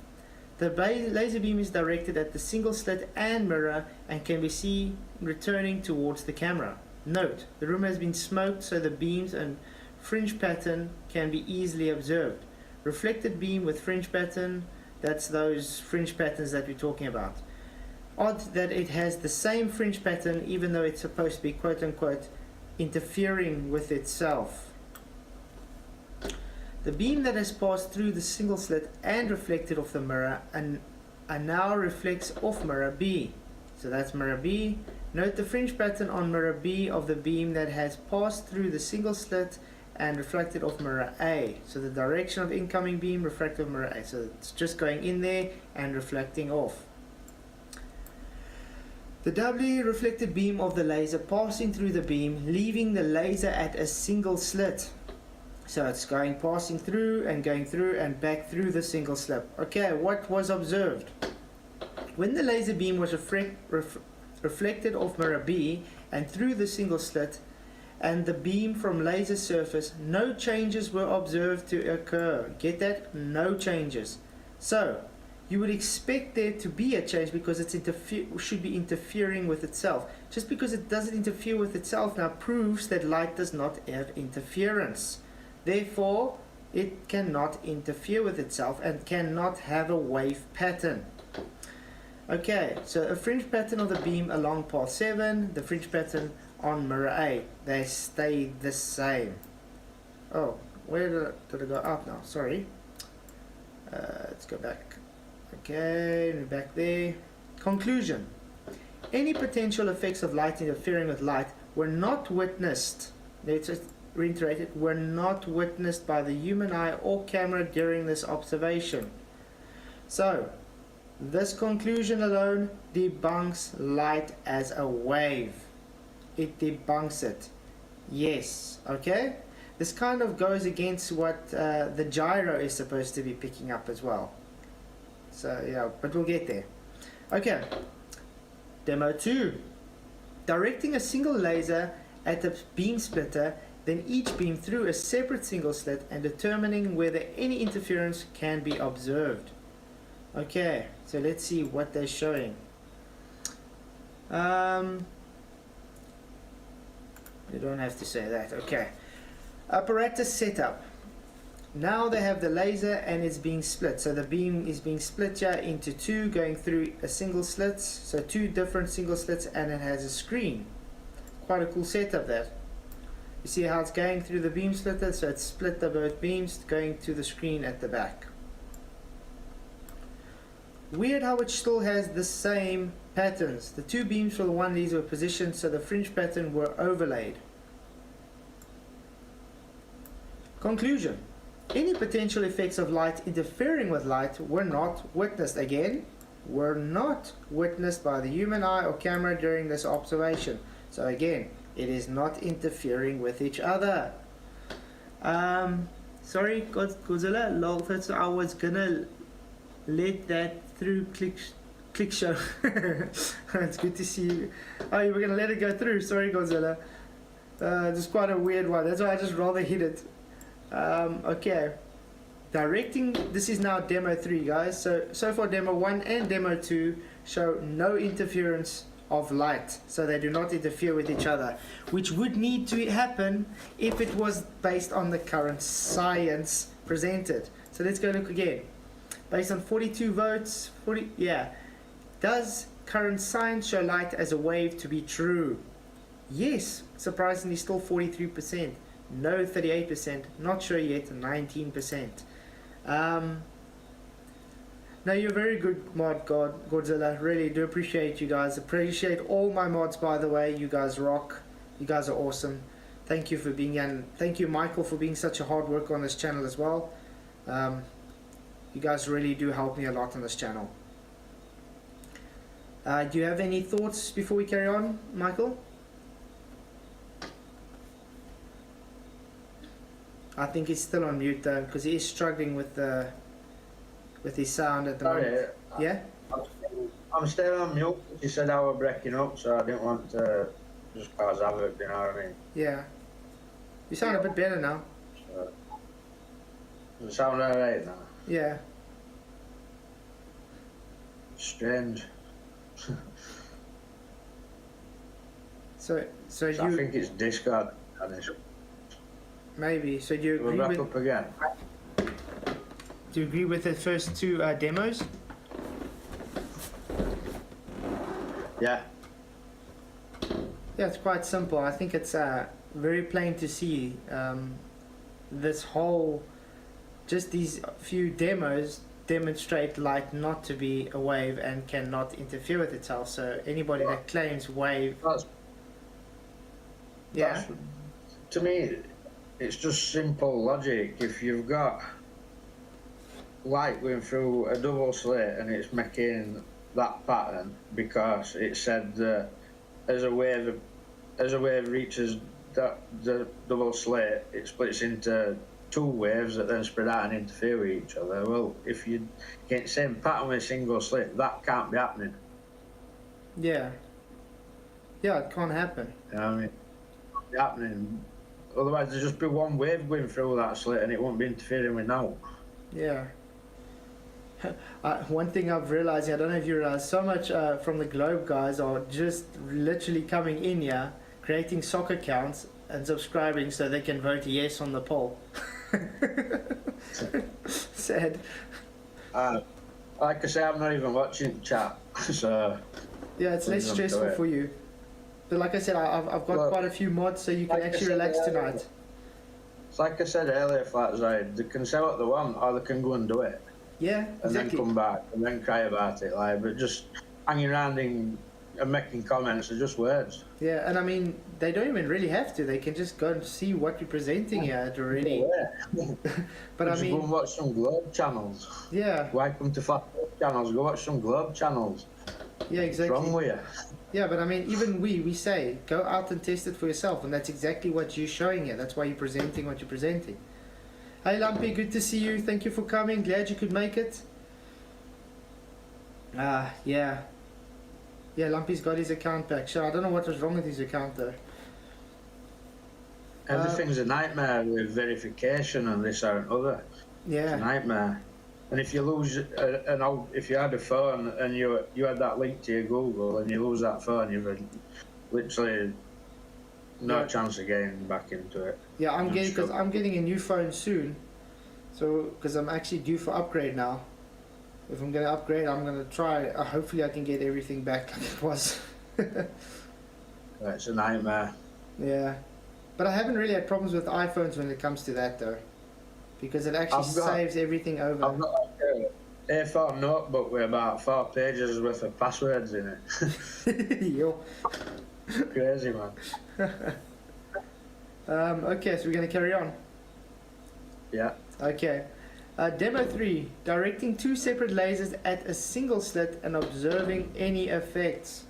The laser beam is directed at the single slit and mirror and can be seen returning towards the camera. Note, the room has been smoked so the beams and fringe pattern can be easily observed. Reflected beam with fringe pattern, that's those fringe patterns that we're talking about. Odd that it has the same fringe pattern even though it's supposed to be quote-unquote interfering with itself. The beam that has passed through the single slit and reflected off the mirror and now reflects off mirror B. So that's mirror B. Note the fringe pattern on mirror B of the beam that has passed through the single slit and reflected off mirror A. So the direction of incoming beam refracted off mirror A. So it's just going in there and reflecting off. The doubly reflected beam of the laser passing through the beam, leaving the laser at a single slit. So it's passing through and back through the single slit. Okay, what was observed? When the laser beam was reflected off mirror B and through the single slit and the beam from laser surface, no changes were observed to occur. Get that? No changes. So you would expect there to be a change because it should be interfering with itself. Just because it doesn't interfere with itself now proves that light does not have interference. Therefore, it cannot interfere with itself and cannot have a wave pattern. Okay, so a fringe pattern of the beam along path 7, the fringe pattern on mirror A. They stay the same. Oh, where did I go out now? Sorry. Let's go back. Okay, we're back there. Conclusion. Any potential effects of light interfering with light were not witnessed. Let's just reiterate it. Were not witnessed by the human eye or camera during this observation. So, this conclusion alone debunks light as a wave. It debunks it. Yes, okay? This kind of goes against what the gyro is supposed to be picking up as well. So, yeah, but we'll get there. Okay, demo 2. Directing a single laser at the beam splitter, then each beam through a separate single slit and determining whether any interference can be observed. Okay, so let's see what they're showing. You don't have to say that. Okay. Apparatus setup. Now they have the laser and it's being split. So the beam is being split here into two, going through a single slit. So two different single slits, and it has a screen. Quite a cool setup there. You see how it's going through the beam splitter? So it's split the both beams, going to the screen at the back. Weird how it still has the same patterns. The two beams for the one laser were positioned so the fringe pattern were overlaid. Conclusion. Any potential effects of light interfering with light were not witnessed. Again, were not witnessed by the human eye or camera during this observation. So again, it is not interfering with each other. Sorry, Godzilla, lol, I was gonna let that through click show. It's good to see you. Oh, you were gonna let it go through. Sorry, Godzilla. It's quite a weird one. That's why I just rather hit it. Okay. Directing. This is now demo 3, guys. So far, demo 1 and demo 2 show no interference of light, so they do not interfere with each other, which would need to happen if it was based on the current science presented. So let's go look again. Based on 42 votes, does current science show light as a wave to be true? Yes, surprisingly still 43%. No, 38%. Not sure yet, 19%. No, you're very good mod, Godzilla. Really do appreciate you guys. Appreciate all my mods, by the way. You guys rock. You guys are awesome. Thank you for being, and thank you, Michael, for being such a hard worker on this channel as well. You guys really do help me a lot on this channel. Do you have any thoughts before we carry on, Michael? I think he's still on mute though, because he is struggling with his sound at the moment. Yeah? I'm still on mute. You said I was breaking up, so I didn't want to just cause havoc, you know what I mean? Yeah. You sound a bit better now. So, does it sound alright now? Yeah. Strange. So you... I think it's Discord. Maybe. So do you agree We'll with... up again. Do you agree with the first two demos? Yeah. Yeah, it's quite simple. I think it's very plain to see. This whole, just these few demos demonstrate light not to be a wave and cannot interfere with itself. So anybody that claims wave, yeah, To me, it's just simple logic. If you've got light going through a double slit and it's making that pattern because it said that as a wave reaches the double slit, it splits into two waves that then spread out and interfere with each other. Well, if you get the same pattern with a single slit, that can't be happening. yeah, it can't happen. You know what I mean? It can't be happening. Otherwise, there'd just be one wave going through that slit and it won't be interfering with now. Yeah. One thing I've realized, I don't know if you realize, so much from the Globe guys are just literally coming in here, creating soccer accounts and subscribing so they can vote yes on the poll. Sad. Like I say, I'm not even watching chat, so... Yeah, it's less stressful for you. But like I said, I've got quite a few mods so you can actually relax tonight. It's like I said earlier, Flatzide, they can say what they want or they can go and do it. Yeah, and exactly. then come back and then cry about it, like, but just hanging around and making comments are just words. Yeah, and I mean, they don't even really have to. They can just go and see what we're presenting here already. But just I mean, go and watch some Globe channels. Yeah. Why come to Flat channels? Go watch some Globe channels. Yeah, exactly. What's wrong with you? Yeah, but I mean, even we say, go out and test it for yourself, and that's exactly what you're showing here. That's why you're presenting what you're presenting. Hey Lumpy, good to see you. Thank you for coming. Glad you could make it. Yeah. Yeah, Lumpy's got his account back. Sure, I don't know what was wrong with his account though. Everything's a nightmare with verification and this or other. Yeah. It's a nightmare. And if you lose if you had a phone and you had that link to your Google and you lose that phone, you've literally no chance of getting back into it. Yeah, I'm getting a new phone soon. So, because I'm actually due for upgrade now. If I'm gonna upgrade, I'm gonna try. Hopefully, I can get everything back like it was. It's a nightmare. Yeah, but I haven't really had problems with iPhones when it comes to that though, because it actually saves everything over. I've got like a A4 notebook with about 4 pages worth of passwords in it. Yo. Crazy, man. Okay, so we're going to carry on. Yeah. Okay. Demo 3. Directing 2 separate lasers at a single slit and observing any effects.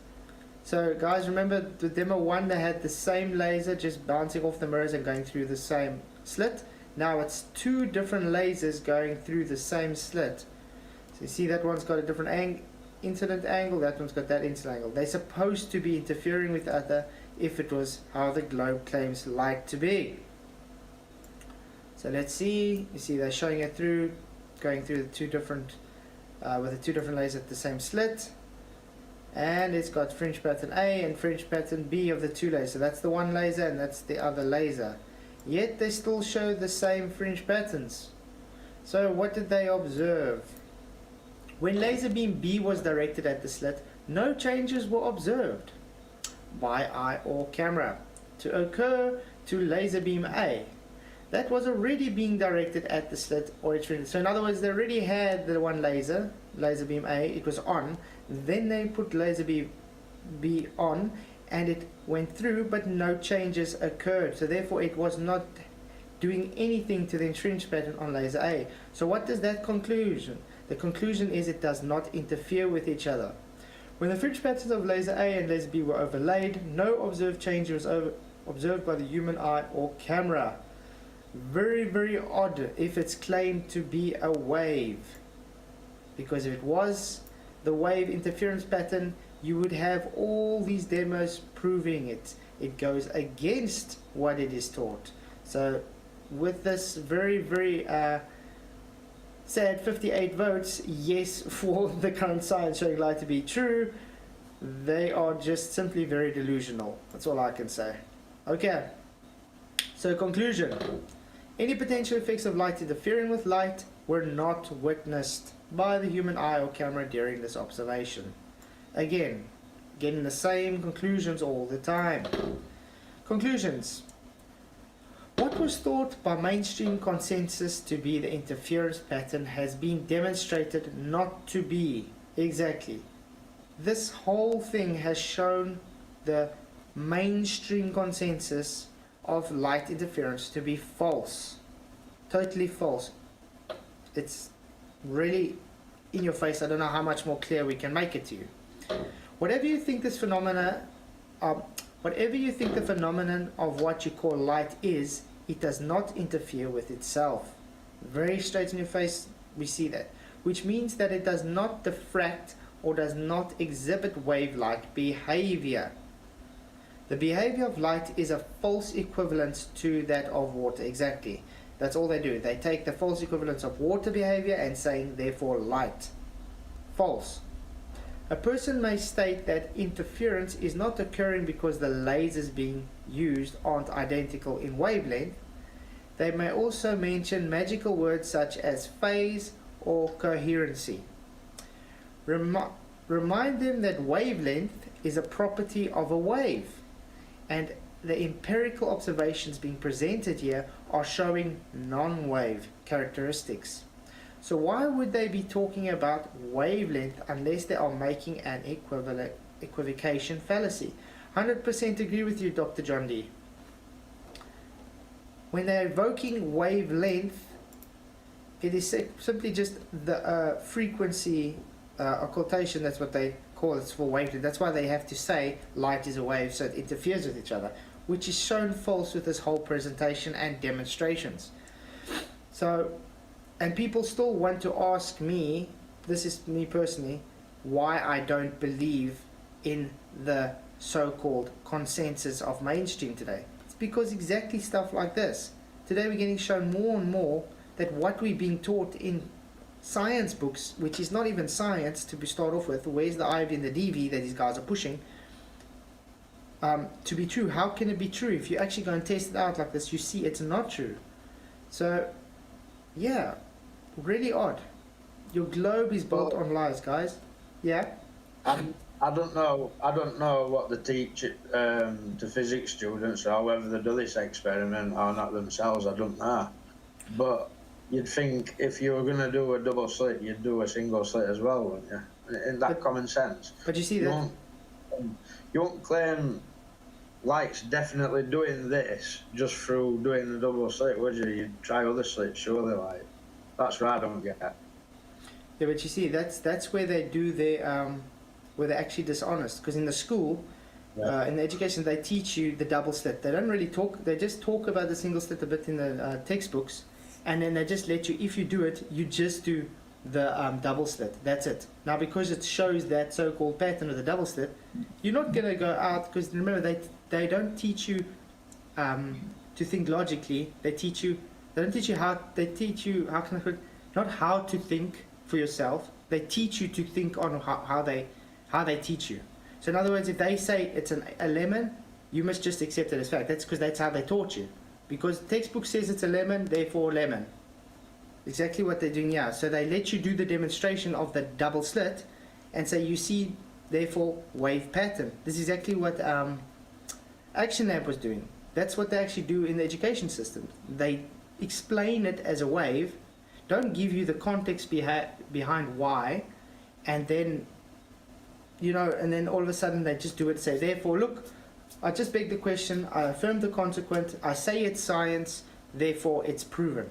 So, guys, remember the demo 1, they had the same laser just bouncing off the mirrors and going through the same slit. Now it's 2 different lasers going through the same slit. So you see that one's got a different incident angle, that one's got that incident angle. They're supposed to be interfering with the other if it was how the globe claims light to be. So let's see, you see they're showing it through, going through the 2 different, with the 2 different lasers at the same slit. And it's got fringe pattern A and fringe pattern B of the 2 lasers. So that's the one laser and that's the other laser. Yet they still show the same fringe patterns. So what did they observe? When laser beam B was directed at the slit, no changes were observed by eye or camera to occur to laser beam A. That was already being directed at the slit or its fringe. So in other words, they already had the one laser beam A, it was on. Then they put laser beam B on and it went through, but no changes occurred. So therefore it was not doing anything to the fringe pattern on laser A. So what does that conclusion? The conclusion is it does not interfere with each other. When the fringe patterns of laser A and laser B were overlaid, no observed change was observed by the human eye or camera. Very, very odd if it's claimed to be a wave. Because if it was the wave interference pattern, you would have all these demos proving it. It goes against what it is taught. So with this very, very sad 58 votes yes for the current science showing light to be true, they are just simply very delusional. That's all I can say. Okay, so conclusion. Any potential effects of light interfering with light were not witnessed by the human eye or camera during this observation. Again, getting the same conclusions all the time. Conclusions. What was thought by mainstream consensus to be the interference pattern has been demonstrated not to be. Exactly. This whole thing has shown the mainstream consensus of light interference to be false. Totally false. It's really in your face. I don't know how much more clear we can make it to you. Whatever you think this phenomena, whatever you think the phenomenon of what you call light is, it does not interfere with itself. Very straight in your face, we see that. Which means that it does not diffract or does not exhibit wave-like behavior. The behavior of light is a false equivalence to that of water. Exactly. That's all they do. They take the false equivalence of water behavior and saying, therefore, light. False. A person may state that interference is not occurring because the lasers being used aren't identical in wavelength. They may also mention magical words such as phase or coherency. Remind them that wavelength is a property of a wave, and the empirical observations being presented here are showing non-wave characteristics. So why would they be talking about wavelength unless they are making an equivocation fallacy? 100% agree with you, Dr. John D. When they're evoking wavelength, it is simply just the frequency occultation. That's what they call it for wavelength. That's why they have to say light is a wave, so it interferes with each other, which is shown false with this whole presentation and demonstrations. So, and people still want to ask me, this is me personally, why I don't believe in the so-called consensus of mainstream today. It's because exactly stuff like this. Today we're getting shown more and more that what we're being taught in science books, which is not even science to start off with, where's the IV and the DV that these guys are pushing, to be true. How can it be true? If you actually go and test it out like this, you see it's not true. So, yeah, really odd. Your globe is built on lies, guys. Yeah? I don't know what they teach to physics students, or whether they do this experiment or not themselves. I don't know. But you'd think if you were going to do a double slit, you'd do a single slit as well, wouldn't you? In that common sense. But you see that you won't claim light's definitely doing this just through doing the double slit, would you? You'd try other slits, surely. Like, that's what I don't get. Yeah, but you see, that's where they do their where they're actually dishonest. Because in the school, in the education, they teach you the double slit. They don't really talk. They just talk about the single slit a bit in the textbooks, and then they just let you. If you do it, you just do the double slit. That's it. Now, because it shows that so-called pattern of the double slit, you're not gonna go out, because remember they don't teach you to think logically. They teach you. They don't teach you how. They teach you how can I put it? Not how to think for yourself. They teach you to think on how they teach you. So in other words, if they say it's a lemon, you must just accept it as fact. That's because that's how they taught you. Because the textbook says it's a lemon, therefore lemon. Exactly what they're doing here. So they let you do the demonstration of the double slit and say you see, therefore, wave pattern. This is exactly what Action Lab was doing. That's what they actually do in the education system. They explain it as a wave, don't give you the context behind why, and then, you know, and then all of a sudden they just do it, say, therefore, look, I just beg the question, I affirm the consequent, I say it's science, therefore it's proven.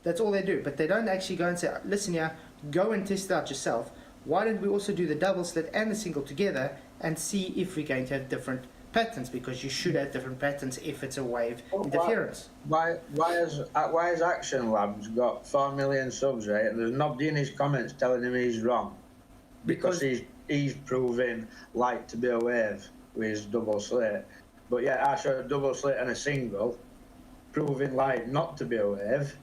That's all they do, but they don't actually go and say, listen here, go and test it out yourself. Why don't we also do the double slit and the single together and see if we're going to have different patterns, because you should have different patterns if it's a wave interference. Why has Action Labs got 4 million subs, right? And there's nobody in his comments telling him he's wrong, because he's proving light to be a wave with his double slit. But yeah, I showed a double slit and a single, proving light not to be a wave,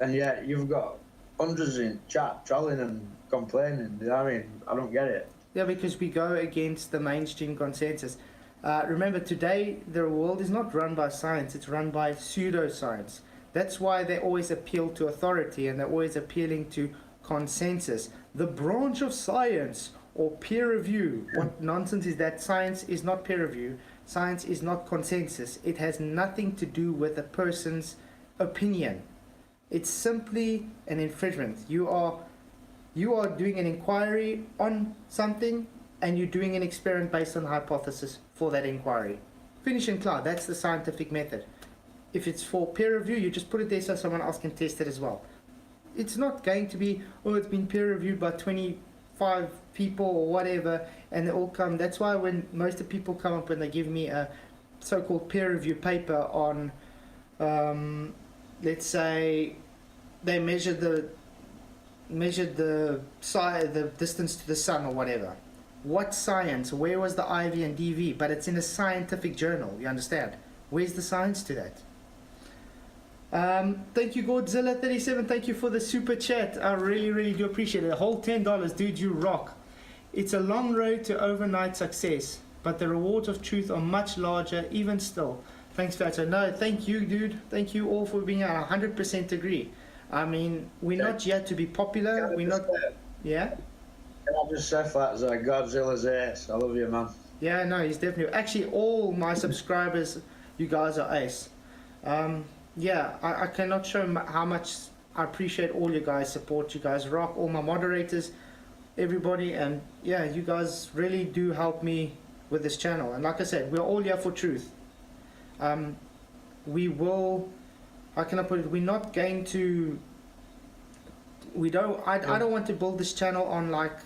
and yet you've got hundreds in chat trolling and complaining. I mean, I don't get it. Yeah, because we go against the mainstream consensus. Remember, today the world is not run by science, it's run by pseudoscience. That's why they always appeal to authority and they're always appealing to consensus. The branch of science, or peer review. What nonsense is that? Science is not peer review. Science is not consensus. It has nothing to do with a person's opinion. It's simply an infringement. You are doing an inquiry on something, and you're doing an experiment based on a hypothesis for that inquiry. Finish and cloud. That's the scientific method. If it's for peer review, you just put it there so someone else can test it as well. It's not going to be, oh, it's been peer reviewed by 25 people or whatever, and they all come. That's why when most of the people come up and they give me a so-called peer review paper on, let's say, they measured the distance to the sun or whatever. What science? Where was the IV and DV? But it's in a scientific journal. You understand? Where's the science to that? Thank you, Godzilla37. Thank you for the super chat. I really do appreciate it. A whole $10, dude. You rock. It's a long road to overnight success, but the rewards of truth are much larger. Even still, thanks, Fato. No, thank you, dude. Thank you all for being. I 100% agree. I mean, we're not yet to be popular. We're not. Yeah. Can I just say that Godzilla's ace? I love you, man. Yeah, no, he's definitely. Actually, all my subscribers, you guys are ace. Yeah, I cannot show how much I appreciate all you guys' support. You guys rock. All my moderators, everybody, and yeah, you guys really do help me with this channel. And like I said, we're all here for truth. We will. How can I put it? We're not going to. We don't. I don't want to build this channel on like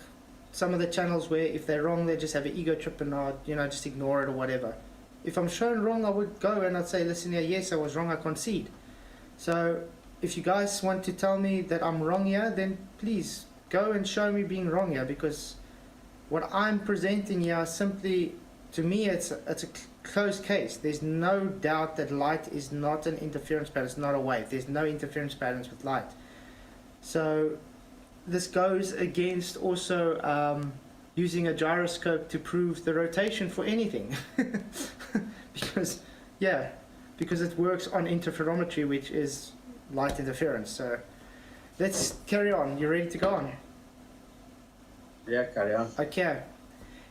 some of the channels where if they're wrong, they just have an ego trip and not, just ignore it or whatever. If I'm shown wrong, I would go and I'd say, listen here, yes, I was wrong, I concede. So if you guys want to tell me that I'm wrong here, then please go and show me being wrong here, because what I'm presenting here simply, to me, it's a closed case. There's no doubt that light is not an interference pattern, it's not a wave. There's no interference patterns with light. So this goes against also using a gyroscope to prove the rotation for anything. because it works on interferometry, which is light interference. So let's carry on. You ready to go on? Yeah, carry on. Okay.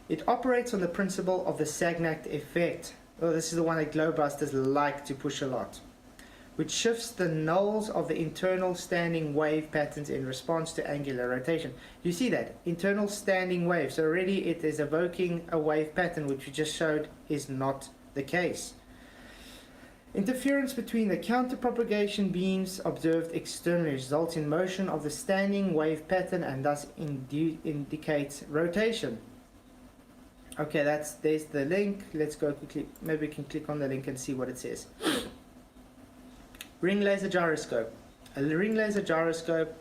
It operates on the principle of the Sagnac effect. Oh, this is the one that glowbusters like to push a lot, which shifts the nulls of the internal standing wave patterns in response to angular rotation. You see that? Internal standing wave. So already it is evoking a wave pattern, which we just showed is not the case. Interference between the counter-propagation beams observed externally results in motion of the standing wave pattern and thus indicates rotation. Okay, there's the link. Let's go quickly. Maybe we can click on the link and see what it says. Ring laser gyroscope. A ring laser gyroscope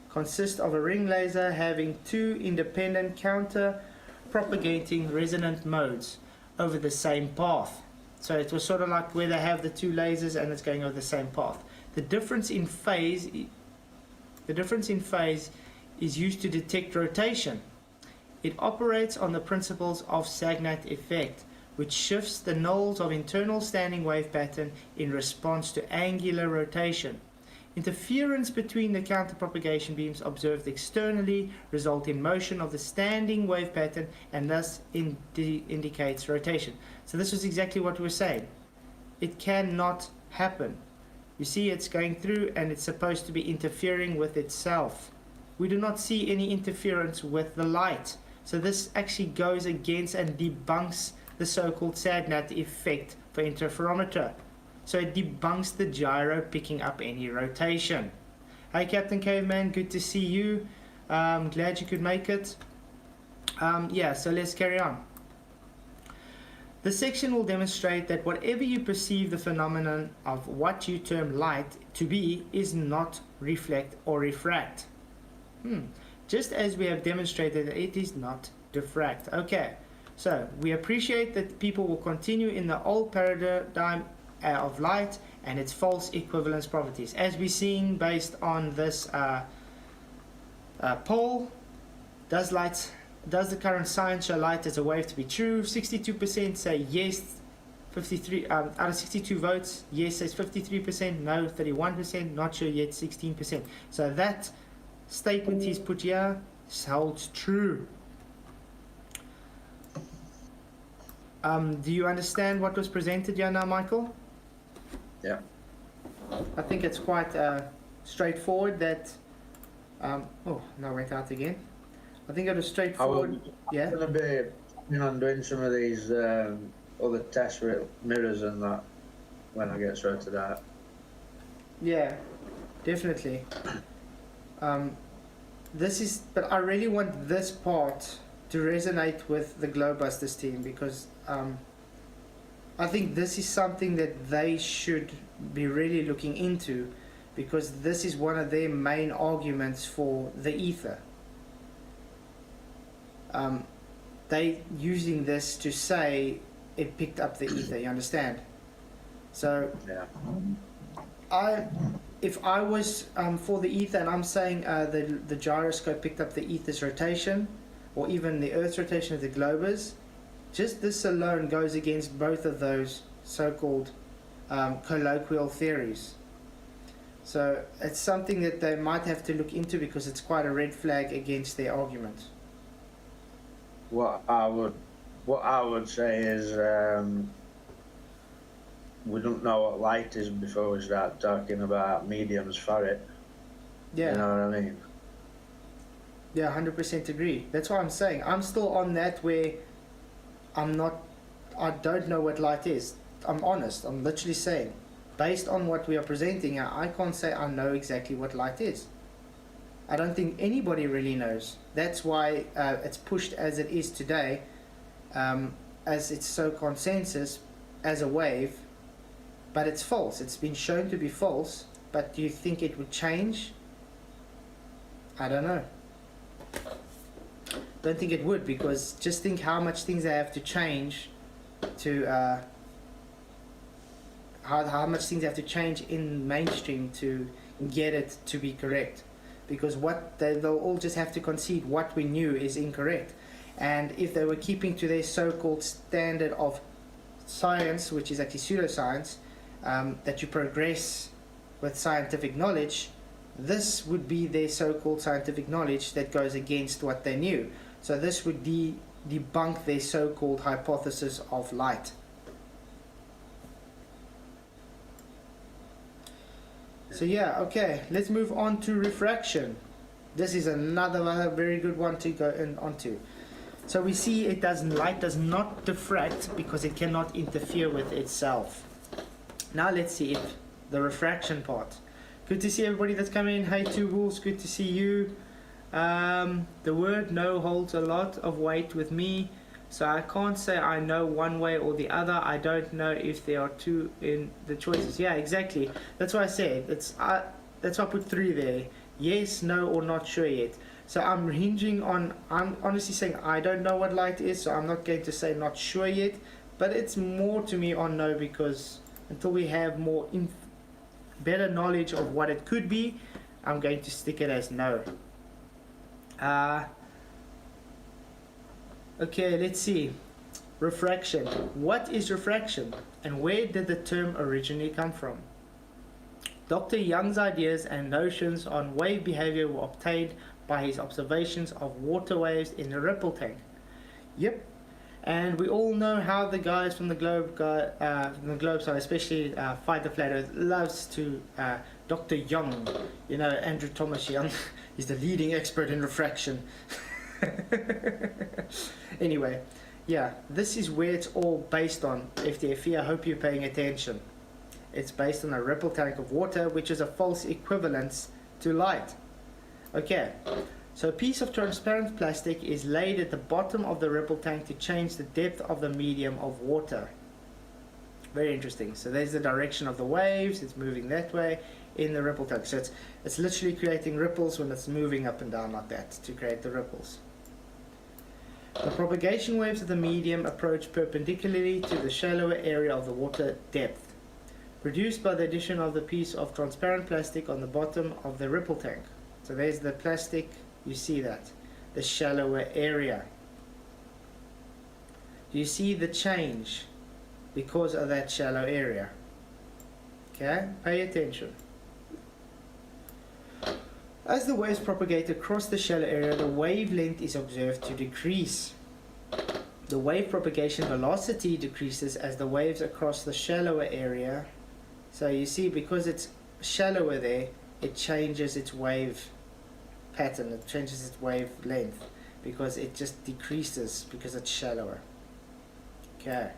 consists of a ring laser having two independent counter-propagating resonant modes over the same path. So it was sort of like where they have the two lasers and it's going over the same path. The difference in phase is used to detect rotation. It operates on the principles of Sagnac effect, which shifts the nulls of internal standing wave pattern in response to angular rotation. Interference between the counter-propagation beams observed externally result in motion of the standing wave pattern and thus indicates rotation. So this was exactly what we were saying. It cannot happen. You see, it's going through and it's supposed to be interfering with itself. We do not see any interference with the light. So this actually goes against and debunks the so-called Sagnac effect for interferometer. So it debunks the gyro picking up any rotation. Hi Captain Caveman, good to see you. Glad you could make it. Yeah, so let's carry on. This section will demonstrate that whatever you perceive the phenomenon of what you term light to be is not reflect or refract. Just as we have demonstrated that it is not diffract. Okay, so we appreciate that people will continue in the old paradigm of light and its false equivalence properties, as we're seeing based on this poll. Does the current science show light as a wave to be true? 62% say yes. 53 out of 62 votes, yes says 53%, no 31%, not sure yet 16%. So that statement he's put here holds true. Do you understand what was presented here now, Michael? Yeah. I think it's quite straightforward that... oh, no, I went out again. I think it was straightforward. Yeah? I'm going to be on doing some of these other tests with mirrors and that when I get sorted out. Yeah, definitely. But I really want this part to resonate with the Globebusters team, because I think this is something that they should be really looking into, because this is one of their main arguments for the ether. They using this to say it picked up the ether, you understand? So Yeah. if I was for the ether and I'm saying the gyroscope picked up the ether's rotation, or even the Earth's rotation of the globers, just this alone goes against both of those so-called colloquial theories. So it's something that they might have to look into, because it's quite a red flag against their argument. What I would say is we don't know what light is before we start talking about mediums for it. Yeah. You know what I mean? Yeah, 100% agree. That's what I'm saying. I'm still on that where I don't know what light is. I'm honest. I'm literally saying, based on what we are presenting, I can't say I know exactly what light is. I don't think anybody really knows. That's why it's pushed as it is today, as it's so consensus as a wave, but it's false. It's been shown to be false, but do you think it would change? I don't know. Don't think it would, because just think how much things they have to change to how much things have to change in mainstream to get it to be correct, because they'll all just have to concede what we knew is incorrect. And if they were keeping to their so-called standard of science, which is actually pseudoscience, that you progress with scientific knowledge, this would be their so-called scientific knowledge that goes against what they knew. So this would debunk their so-called hypothesis of light. So yeah, okay, let's move on to refraction. This is another very good one to go onto. So we see light does not diffract because it cannot interfere with itself. Now let's see if the refraction part. Good to see everybody that's coming in. Hey, Two Wolves, good to see you. The word no holds a lot of weight with me, so I can't say I know one way or the other. I don't know if there are two in the choices. Yeah, exactly. That's why I said that's why I put three there. Yes, no, or not sure yet. So I'm honestly saying I don't know what light is, so I'm not going to say not sure yet, but it's more to me on no, because until we have better knowledge of what it could be, I'm going to stick it as no. Okay, let's see. Refraction. What is refraction, and where did the term originally come from? Dr. Young's ideas and notions on wave behavior were obtained by his observations of water waves in a ripple tank. Yep. And we all know how the guys from the Globe, especially Fight the Flat Earth, loves to Dr. Young, Andrew Thomas Young. He's the leading expert in refraction. Anyway, yeah, this is where it's all based on, FTFE. I hope you're paying attention. It's based on a ripple tank of water, which is a false equivalence to light. Okay, so a piece of transparent plastic is laid at the bottom of the ripple tank to change the depth of the medium of water. Very interesting. So there's the direction of the waves. It's moving that way in the ripple tank. So it's literally creating ripples when it's moving up and down like that to create the ripples. The propagation waves of the medium approach perpendicularly to the shallower area of the water depth, produced by the addition of the piece of transparent plastic on the bottom of the ripple tank. So there's the plastic, you see that, the shallower area. Do you see the change because of that shallow area? Okay, pay attention. As the waves propagate across the shallow area, the wavelength is observed to decrease. The wave propagation velocity decreases as the waves across the shallower area. So you see, because it's shallower there, it changes its wave pattern, it changes its wave length, because it just decreases because it's shallower. Okay.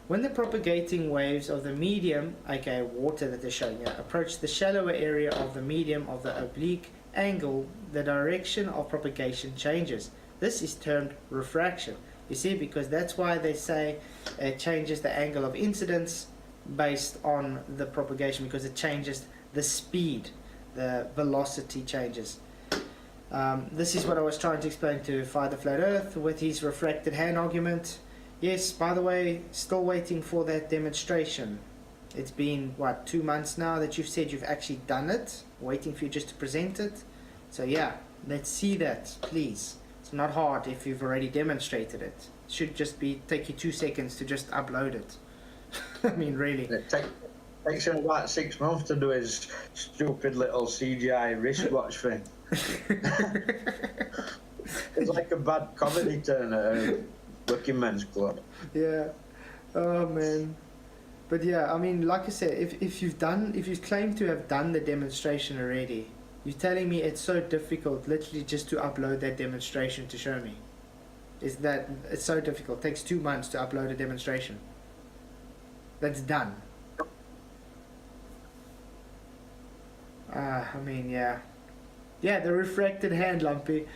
When the propagating waves of the medium, aka water that they're showing here, approach the shallower area of the medium of the oblique angle, the direction of propagation changes. This is termed refraction. You see, because that's why they say it changes the angle of incidence based on the propagation, because it changes the speed, the velocity changes. This is what I was trying to explain to Father Flat Earth with his refracted hand argument. Yes, by the way, still waiting for that demonstration. It's been, what, 2 months now that you've said you've actually done it, waiting for you just to present it. So yeah, let's see that, please. It's not hard if you've already demonstrated it. It should just take you 2 seconds to just upload it. I mean, really. It takes him about 6 months to do his stupid little CGI wristwatch thing. It's like a bad comedy turn at a working men's club. Yeah. Oh man. But yeah, I mean, like I said, if you've claimed to have done the demonstration already, you're telling me it's so difficult literally just to upload that demonstration to show me. Is that it's so difficult? It takes 2 months to upload a demonstration. That's done. I mean, yeah. Yeah, the refracted hand, Lumpy.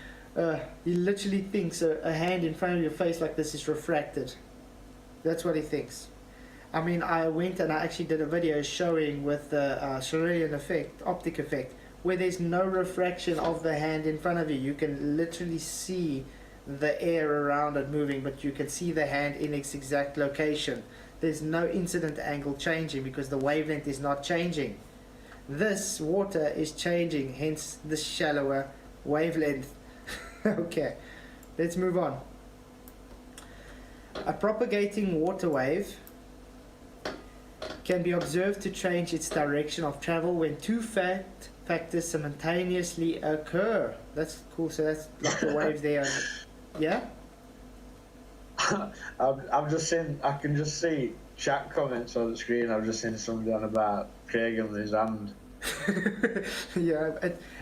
He literally thinks a hand in front of your face like this is refracted. That's what he thinks. I mean, I went and I actually did a video showing with the Charelian effect, optic effect, where there's no refraction of the hand in front of you. You can literally see the air around it moving, but you can see the hand in its exact location. There's no incident angle changing because the wavelength is not changing. This water is changing, hence the shallower wavelength. Okay, let's move on. A propagating water wave can be observed to change its direction of travel when two factors simultaneously occur. That's cool. So that's like the wave there. Yeah? I'm just saying, I can just see chat comments on the screen. I've just seen somebody on about Craig and his hand. Yeah,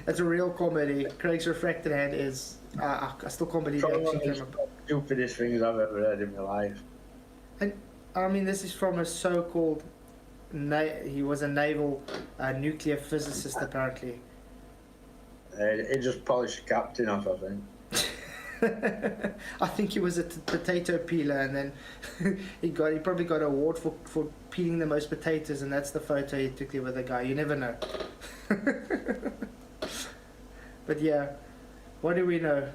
it's a real comedy. Craig's refracted hand is, I still can't believe Probably it one actually of came the up. stupidest things I've ever heard in my life. And I mean, this is from a so-called, he was a naval nuclear physicist apparently. He just polished the captain off, I think. I think he was a potato peeler, and then he probably got an award for peeling the most potatoes, and that's the photo he took there with the guy. You never know. But yeah, what do we know?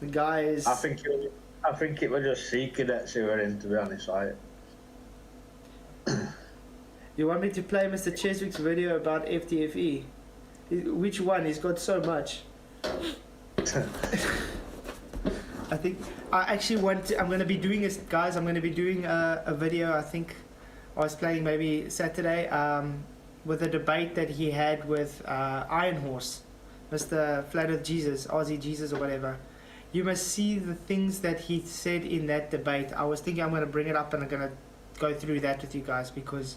The guy is. I think it was just sea cadets who were in, to be honest. You want me to play Mr. Cheswick's video about FTFE? Which one? He's got so much. I think I actually I'm going to be doing this, guys. I'm going to be doing a video. I think I was playing maybe Saturday with a debate that he had with Iron Horse, Mr. Flat Earth Jesus, Aussie Jesus or whatever. You must see the things that he said in that debate. I was thinking I'm going to bring it up and I'm going to go through that with you guys because,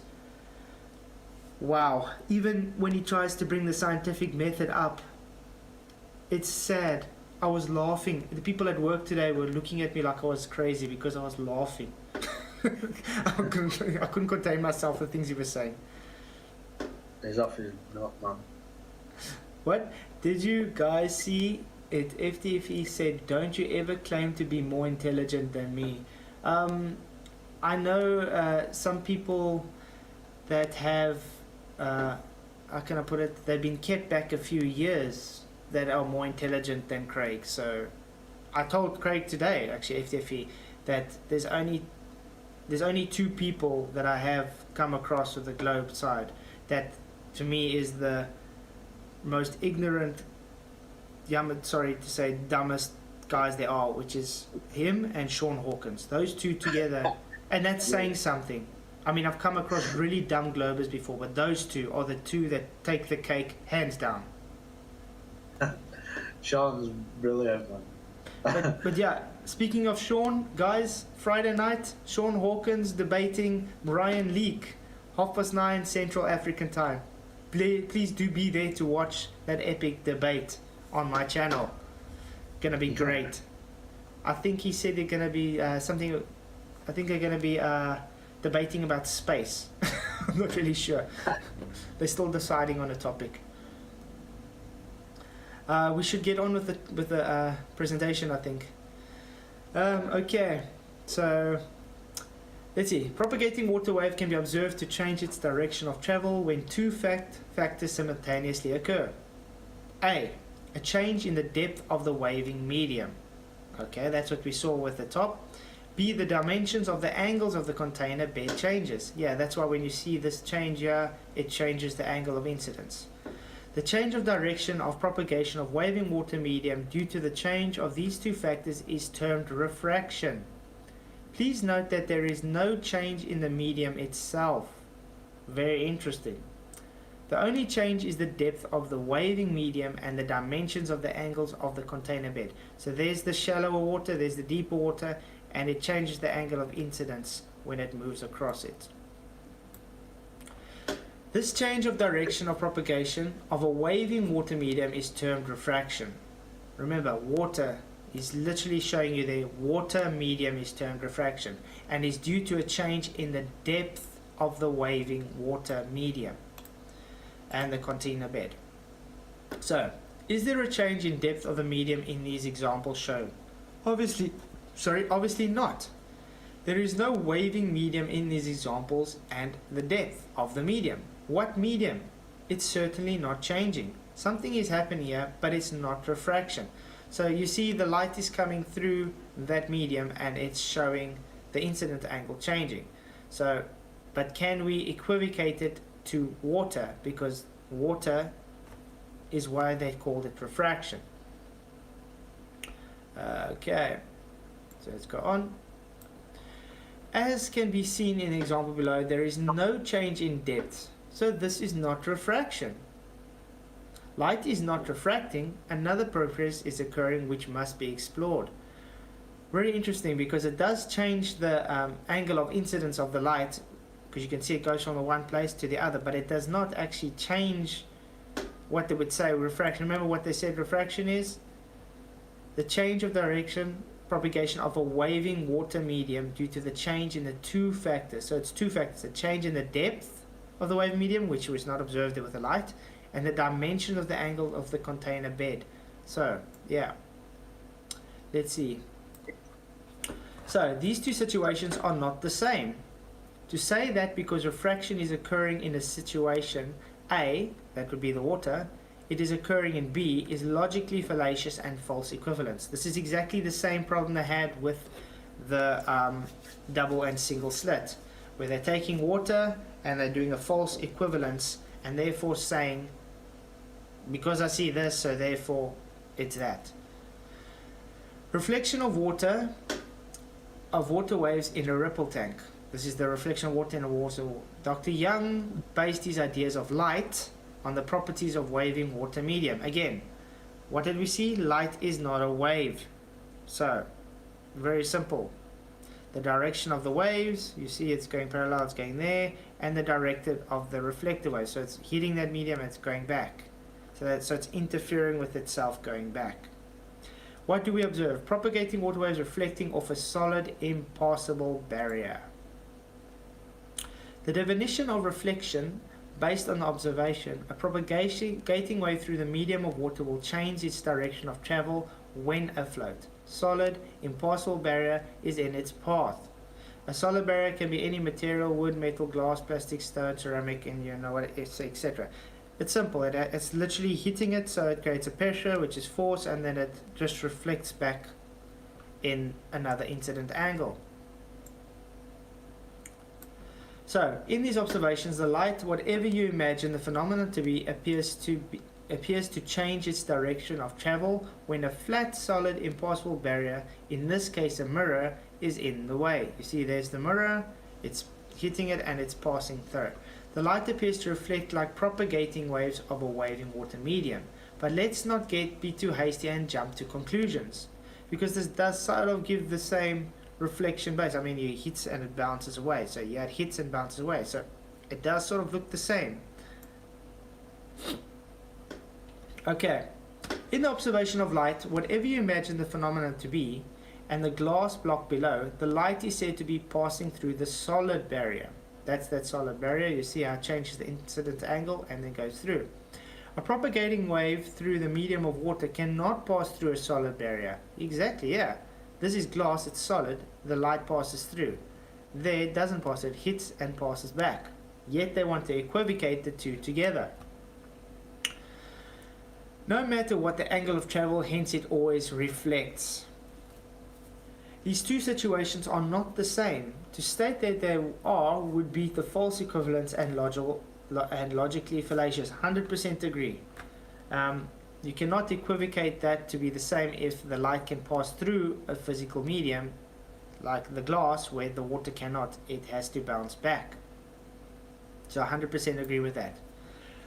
wow, even when he tries to bring the scientific method up, it's sad. I was laughing. The people at work today were looking at me like I was crazy because I was laughing. I couldn't contain myself, the things he was saying. He's off his nut, man. What? Did you guys see it? FTFE said, don't you ever claim to be more intelligent than me. I know some people that have, how can I put it, they've been kept back a few years that are more intelligent than Craig. So I told Craig today, actually, FTFE, that there's only 2 people that I have come across with the globe side that to me is the most ignorant, sorry to say, dumbest guys there are, which is him and Sean Hawkins. Those two together, and that's saying something. I mean, I've come across really dumb globers before, but those two are the 2 that take the cake hands down. Sean's brilliant, man. But yeah, speaking of Sean, guys, Friday night, Sean Hawkins debating Brian Leak, 9:30 Central African time. Please do be there to watch that epic debate on my channel. Gonna be great. I think he said they're gonna be something. I think they're gonna be debating about space. I'm not really sure. They're still deciding on a topic. We should get on with the presentation, I think. Okay, so let's see. Propagating water wave can be observed to change its direction of travel when two factors simultaneously occur. A change in the depth of the waving medium. Okay, that's what we saw with the top. B, the dimensions of the angles of the container bed changes. Yeah, that's why when you see this change here, it changes the angle of incidence. The change of direction of propagation of waving water medium due to the change of these two factors is termed refraction. Please note that there is no change in the medium itself. Very interesting. The only change is the depth of the waving medium and the dimensions of the angles of the container bed. So there's the shallower water, there's the deeper water, and it changes the angle of incidence when it moves across it. This change of direction of propagation of a waving water medium is termed refraction. Remember, water is literally showing you there, water medium is termed refraction and is due to a change in the depth of the waving water medium and the container bed. So, is there a change in depth of the medium in these examples shown? Obviously not. There is no waving medium in these examples and the depth of the medium. What medium? It's certainly not changing. Something is happening here, but it's not refraction. So you see the light is coming through that medium and it's showing the incident angle changing. So, but can we equivocate it to water? Because water is why they called it refraction. Okay, so let's go on. As can be seen in the example below, there is no change in depth. So this is not refraction. Light is not refracting. Another process is occurring which must be explored. Very interesting because it does change the angle of incidence of the light, because you can see it goes from the one place to the other, but it does not actually change what they would say refraction. Remember what they said refraction is? The change of direction, propagation of a waving water medium due to the change in the two factors. So it's two factors, a change in the depth of the waving medium, which was not observed with the light, and the dimension of the angle of the container bed. So, yeah. Let's see. So, these two situations are not the same. To say that because refraction is occurring in a situation A, that would be the water, it is occurring in B, is logically fallacious and false equivalence. This is exactly the same problem they had with the double and single slit, where they're taking water and they're doing a false equivalence and therefore saying, because I see this, so therefore it's that. Reflection of water waves in a ripple tank. This is the reflection of water in a water. Dr. Young based his ideas of light on the properties of waving water medium. Again, what did we see? Light is not a wave. So, very simple. The direction of the waves, you see it's going parallel, it's going there, and the direction of the reflected wave. So it's hitting that medium and it's going back. So it's interfering with itself going back. What do we observe? Propagating water waves reflecting off a solid, impassable barrier. The definition of reflection based on the observation, a propagating wave through the medium of water will change its direction of travel when afloat. Solid, impassable barrier is in its path. A solid barrier can be any material, wood, metal, glass, plastic, stone, ceramic, and you know what, etc. It's simple. It's literally hitting it, so it creates a pressure, which is force, and then it just reflects back in another incident angle. So, in these observations, the light, whatever you imagine the phenomenon to be, appears to change its direction of travel when a flat, solid, impassable barrier, in this case a mirror, is in the way. You see, there's the mirror, it's hitting it and it's passing through. The light appears to reflect like propagating waves of a waving water medium. But let's not be too hasty and jump to conclusions. because this does sort of give the same reflection base. I mean, it hits and it bounces away, so yeah, it hits and bounces away, so it does sort of look the same. Okay, in the observation of light, whatever you imagine the phenomenon to be, and the glass block below, the light is said to be passing through the solid barrier. That's that solid barrier. You see how it changes the incident angle and then goes through. A propagating wave through the medium of water cannot pass through a solid barrier. Exactly, yeah. This is glass, it's solid, the light passes through. There it doesn't pass, it hits and passes back. Yet they want to equivocate the two together. No matter what the angle of travel, hence it always reflects. These two situations are not the same. To state that they are would be the false equivalence and logically fallacious. 100% agree. You cannot equivocate that to be the same if the light can pass through a physical medium like the glass where the water cannot. It has to bounce back. So 100% agree with that.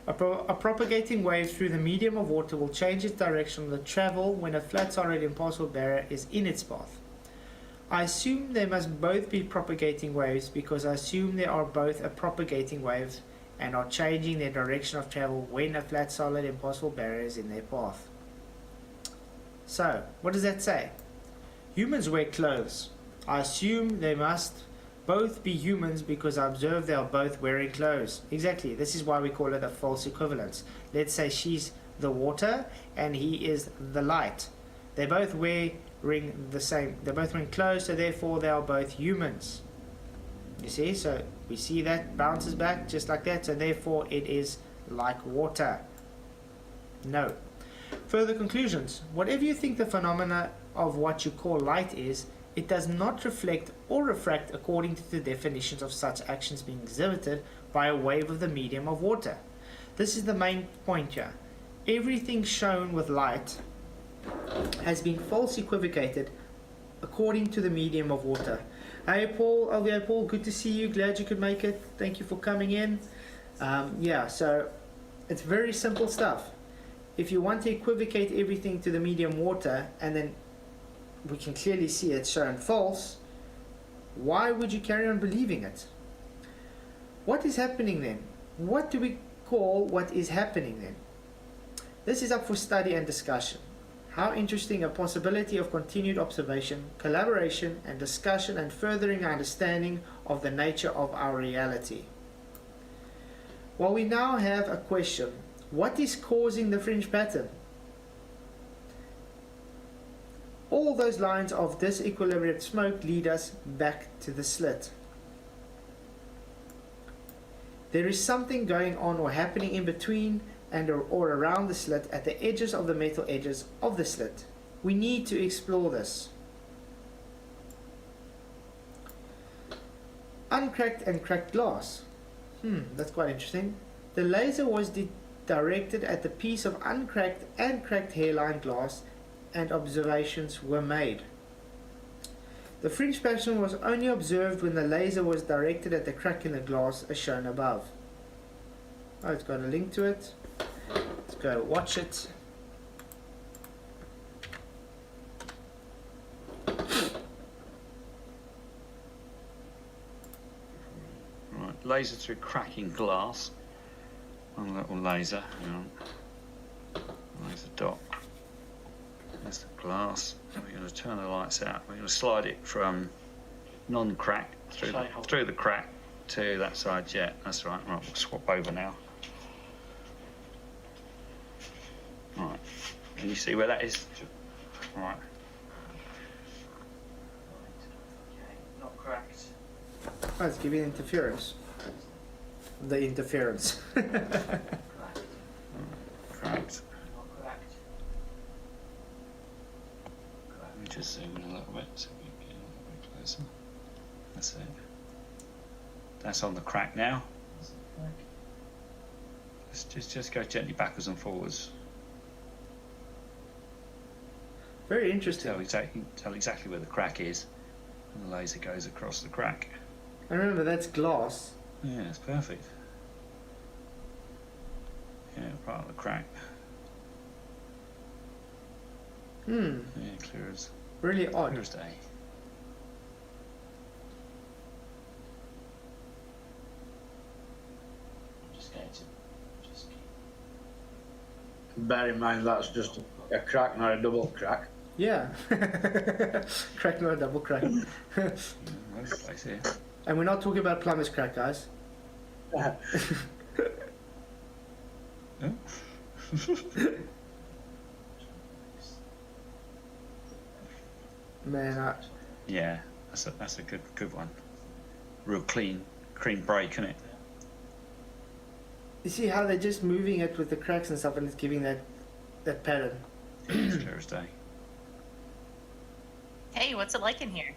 A propagating wave through the medium of water will change its direction of the travel when a flat solid impassable barrier is in its path. I assume they must both be propagating waves because I assume they are both a propagating wave and are changing their direction of travel when a flat solid impassable barrier is in their path. So, what does that say? Humans wear clothes. I assume they must both be humans because I observe they are both wearing clothes. Exactly, this is why we call it a false equivalence. Let's say she's the water and he is the light. They both wearing the same, they're both wearing clothes, so therefore they are both humans. You see, so we see that bounces back just like that, so therefore it is like water. No. Further conclusions. Whatever you think the phenomena of what you call light is, it does not reflect or refract according to the definitions of such actions being exhibited by a wave of the medium of water. This is the main point here. Everything shown with light has been false equivocated according to the medium of water. Hey Paul, LVO Paul, good to see you, glad you could make it, thank you for coming in. Yeah, so it's very simple stuff. If you want to equivocate everything to the medium water and then we can clearly see it's shown false, why would you carry on believing it? What is happening then? What do we call what is happening then? This is up for study and discussion. How interesting a possibility of continued observation, collaboration and discussion and furthering our understanding of the nature of our reality. Well, we now have a question. What is causing the fringe pattern? All those lines of disequilibrium smoke lead us back to the slit. There is something going on or happening in between and or around the slit at the edges of the metal edges of the slit. We need to explore this. Uncracked and cracked glass. That's quite interesting. The laser was directed at the piece of uncracked and cracked hairline glass and observations were made. The fringe pattern was only observed when the laser was directed at the crack in the glass as shown above. Oh, it's got a link to it. Let's go watch it. Right, laser through cracking glass. One little laser, hang on. Laser dot. There's the glass. We're going to turn the lights out. We're going to slide it from non-crack through the crack to that side. Yeah, that's right. Right, we'll swap over now. Right, can you see where that is? Right. Not cracked. Oh, it's giving interference. The interference. Cracked. Let me just zoom in a little bit so we can get a little bit closer. That's it. That's on the crack now. Just go gently backwards and forwards. Very interesting. Tell exactly where the crack is, and the laser goes across the crack. And remember, that's glass. Yeah, it's perfect. Yeah, right on the crack. Yeah, clear as Really odd. Thursday. I'm just going to just keep. Bear in mind that's just a crack, not a double crack. Yeah. Crack, not a double crack. Most place here. And we're not talking about plumber's crack, guys. Oh. Man, Yeah, that's a good one. Real clean break, isn't it? you see how they're just moving it with the cracks and stuff, and it's giving that pattern. It's Thursday. Hey, what's it like in here?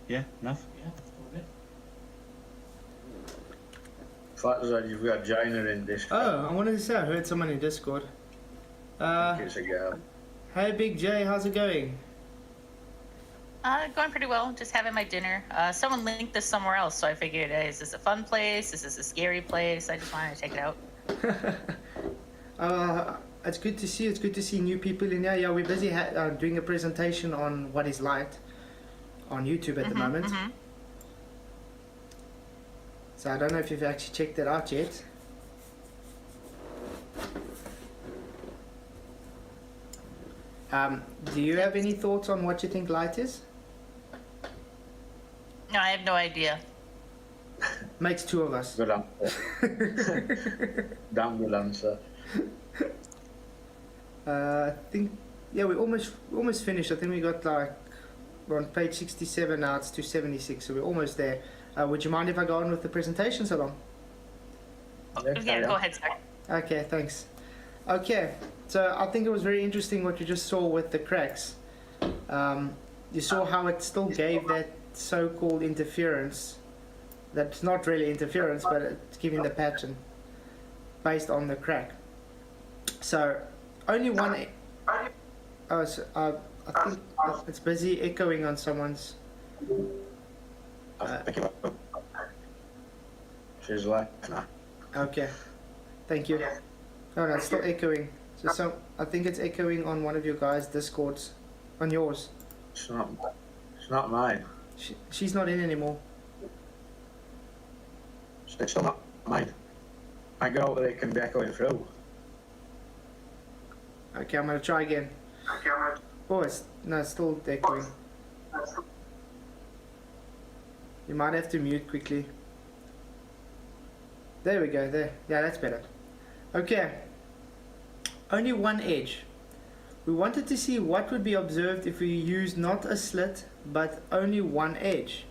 Yeah, enough. Fact is that you've got Gina in this. Oh, I wanted to say I heard someone in Discord. It's a girl. Hey, Big J, how's it going? Going pretty well. Just having my dinner. Someone linked this somewhere else, so I figured, hey, is this a fun place? Is this a scary place? I just wanted to check it out. It's good to see. It's good to see new people in here. Yeah, we're busy doing a presentation on what is light on YouTube at the moment. So I don't know if you've actually checked that out yet. Do you have any thoughts on what you think light is? No, I have no idea. Makes two of us. Good answer. Damn good answer. I think, yeah, we almost finished. I think we got like, we're on page 67 now, it's 276, so we're almost there. Would you mind if I go on with the presentation so long? Yeah, go ahead, sir. Okay, thanks. Okay, so I think it was very interesting what you just saw with the cracks. You saw how it still gave that so-called interference. That's not really interference, but it's giving the pattern based on the crack. So only one. Oh, so, I think it's busy echoing on someone's. She's left now. Okay, thank you. Oh, no, it's still echoing. So I think it's echoing on one of your guys' Discords, on yours. It's not mine. She's not in anymore. It's still not mine. I go that it can be echoing through. Okay, I'm gonna try again. Oh, it's still echoing. You might have to mute quickly. There we go, there. Yeah, that's better. Okay. Only one edge. We wanted to see what would be observed if we use not a slit, but only one edge.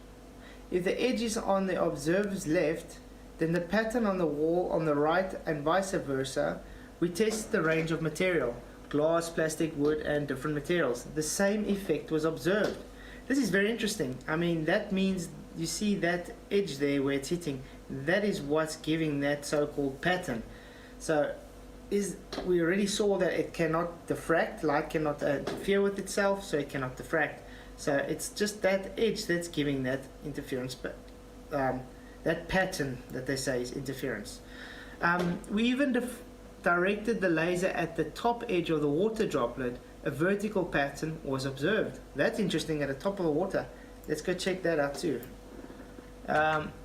If the edge is on the observer's left, then the pattern on the wall on the right and vice versa. We test the range of material, glass, plastic, wood, and different materials. The same effect was observed. This is very interesting. I mean, that means you see that edge there where it's hitting. That is what's giving that so-called pattern. So we already saw that it cannot diffract. Light cannot interfere with itself, so it cannot diffract. So it's just that edge that's giving that interference, but that pattern that they say is interference. We even directed the laser at the top edge of the water droplet. A vertical pattern was observed. That's interesting, at the top of the water. Let's go check that out too.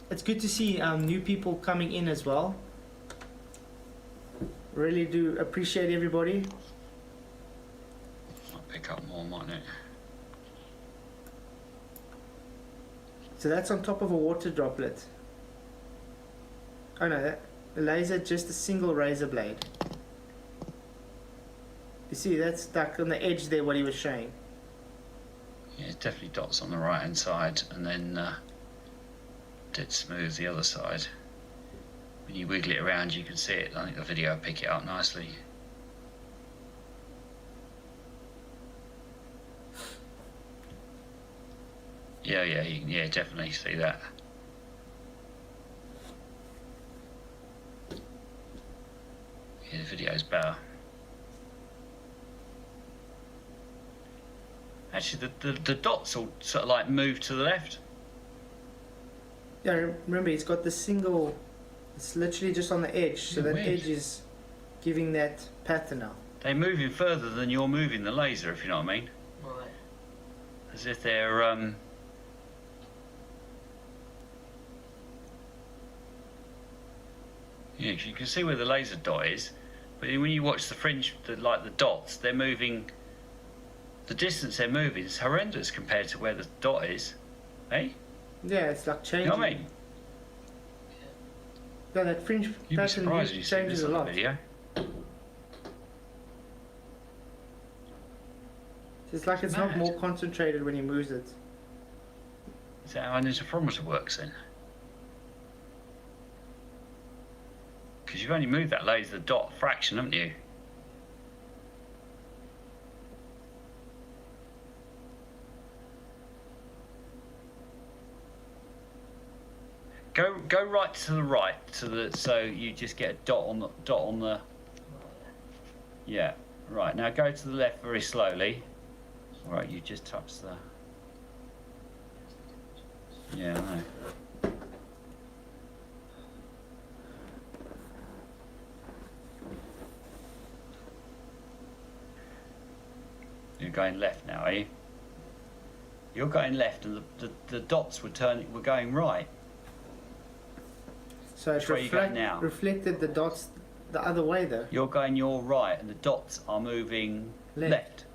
It's good to see new people coming in as well. Really do appreciate everybody. Might pick up more, mightn't it? So that's on top of a water droplet. Oh no, the laser, just a single razor blade. You see, that's stuck on the edge there, what he was showing. Yeah, it's definitely dots on the right hand side, and then dead smooth the other side. When you wiggle it around, you can see it. I think the video will pick it up nicely. Yeah, yeah, definitely see that. Yeah, the video's better. Actually, the dots all sort of like move to the left. Yeah, remember, it's got the single, it's literally just on the edge, so that Weird. edge is giving that pattern now. they're moving further than you're moving the laser, if you know what I mean. Right. As if they're yeah, 'cause you can see where the laser dot is, but when you watch the fringe, like the dots, they're moving. The distance they're moving is horrendous compared to where the dot is, eh? Yeah, it's like You changing. know what I mean? Yeah, that fringe You'd be pattern surprised when you see changes this a on the lot. video. It's like it's not Mad. more concentrated when he moves it. Is that how an interferometer works then? Because you've only moved that laser dot fraction, haven't you? Go right to the right so you just get a dot on the yeah, right. Now go to the left very slowly. Right, you just touched the yeah, I know. You're going left now, are you? You're going left, and the dots were going right. So Which way you going now? reflected the dots the other way though. You're going your right, and the dots are moving left.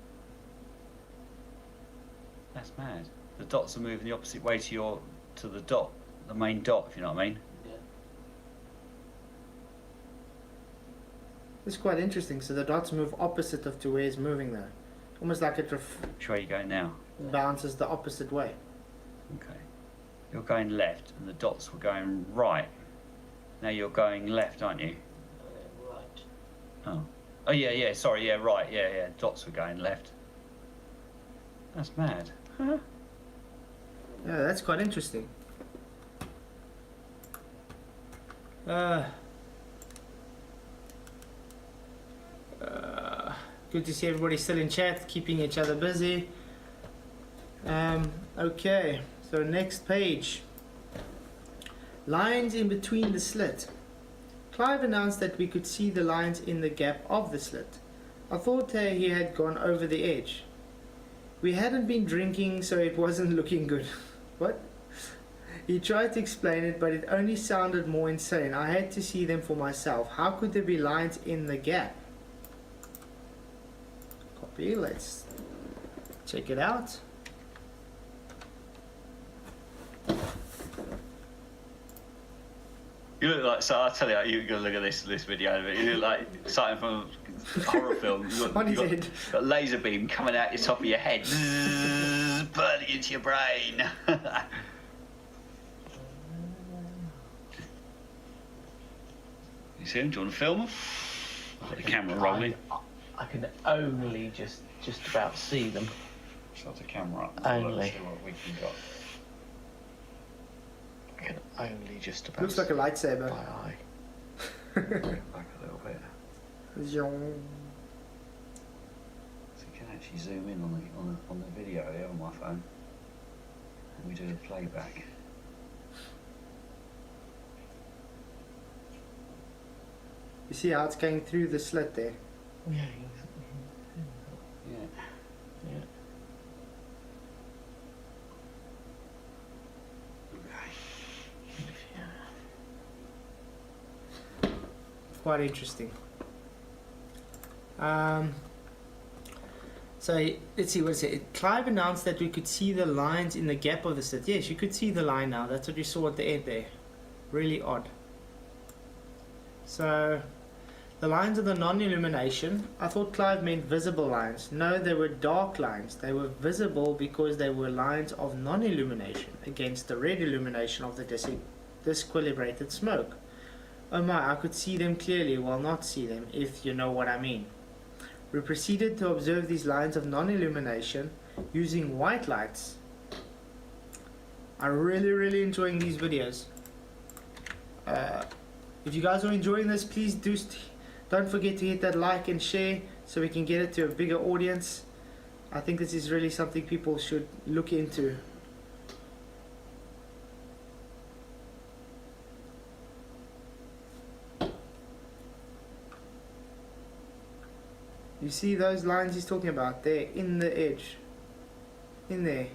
That's mad. The dots are moving the opposite way to the dot, the main dot, if you know what I mean. Yeah. It's quite interesting. So the dots move opposite of to where it's moving though. Almost like it Which way are you going now? bounces the opposite way. Okay. You're going left, and the dots were going right. Now you're going left, aren't you? Right. Oh. Oh yeah, yeah. Sorry, yeah, right, yeah, yeah. Dots were going left. That's mad. Yeah, that's quite interesting. Good to see everybody still in chat, keeping each other busy. Okay, so next page. Lines in between the slit. Clive announced that we could see the lines in the gap of the slit. I thought he had gone over the edge. We hadn't been drinking, so it wasn't looking good. What? He tried to explain it, but it only sounded more insane. I had to see them for myself. How could there be lines in the gap? Copy, let's check it out. You look like, so I'll tell you, you're going to look at this video, but you look like something from a horror film. On his head. Got a laser beam coming out your top of your head, burning into your brain. You see him? Do you want to film him? Got the camera rolling. I can only just about see them. Shut the camera up. Only. See what we can got. I can only just about Looks like a lightsaber. by eye. Back a little bit. Zhong. So you can actually zoom in on the video here on my phone. And we do the playback. You see how it's going through the slit there? Yeah. Yeah. Yeah. Quite interesting. So let's see what it said. Clive announced that we could see the lines in the gap of the slit. Yes, you could see the line now. That's what you saw at the end there. Really odd. So the lines of the non-illumination, I thought Clive meant visible lines. No, they were dark lines. They were visible because they were lines of non-illumination against the red illumination of the disquilibrated smoke. Oh my, I could see them clearly, well not see them, if you know what I mean. We proceeded to observe these lines of non-illumination using white lights. I'm really enjoying these videos. If you guys are enjoying this, please don't forget to hit that like and share so we can get it to a bigger audience. I think this is really something people should look into. You see those lines he's talking about? They're in the edge. In there.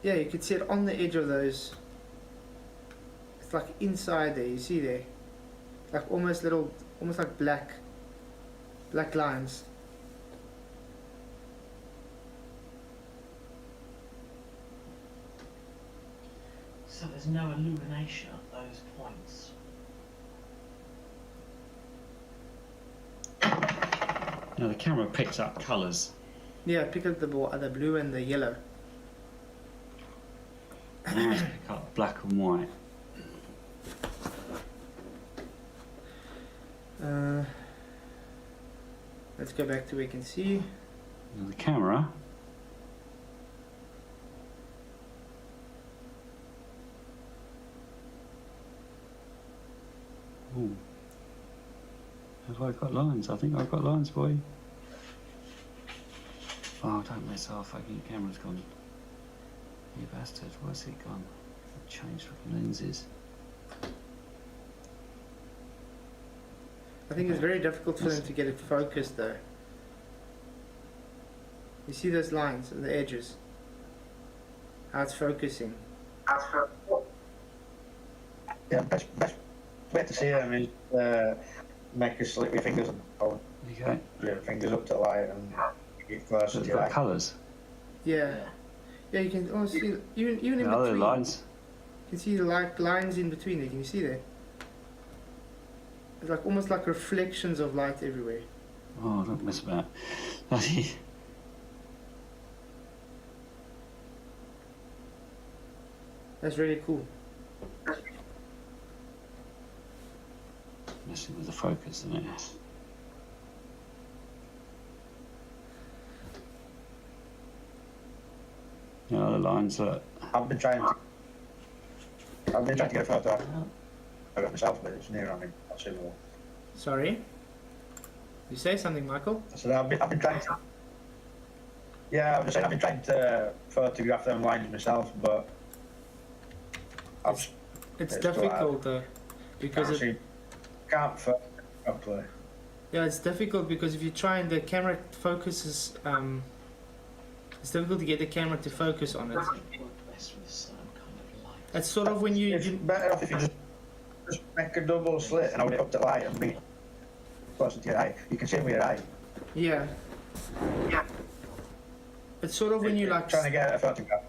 Yeah, you can see it on the edge of those. It's like inside there, you see there? Like almost like black lines. So there's no illumination at those points. Now the camera picks up colours. Yeah, pick up the blue and the yellow. Now it's pick up black and white. Let's go back to where we can see. Now the camera Ooh. Have I got lines? I think I've got lines, boy. Oh, don't mess off. Fucking camera's gone. You bastard. Where's it gone? Change fucking lenses. I think it's very difficult for them to get it focused though. You see those lines and the edges? How it's focusing. Yeah, best way to see them is make a slit with your fingers and hold Okay. your fingers up to light and get closer So to it's your got eye. colours. Yeah. Yeah, you can almost see even in The other between. lines. You can see the lines in between there. Can you see that? It's like almost like reflections of light everywhere. Oh, don't mess about. That's really cool. Messing with the focus, isn't it? The other lines look. I've been trying to get a photo of it myself, but it's near on me. Not similar. Sorry? You say something, Michael? I said I've been trying to. Yeah, I was just saying I've been trying to photograph them lines myself, but It's It's difficult though, because can't focus properly. yeah, it's difficult because if you try and the camera focuses, it's difficult to get the camera to focus on it. Work best with a certain kind of light. It's sort of when It's better off if you just make a double slit and hold it up to light and bring it closer to your eye. You can see it with your eye. yeah. It's sort of when you like trying to get a photograph.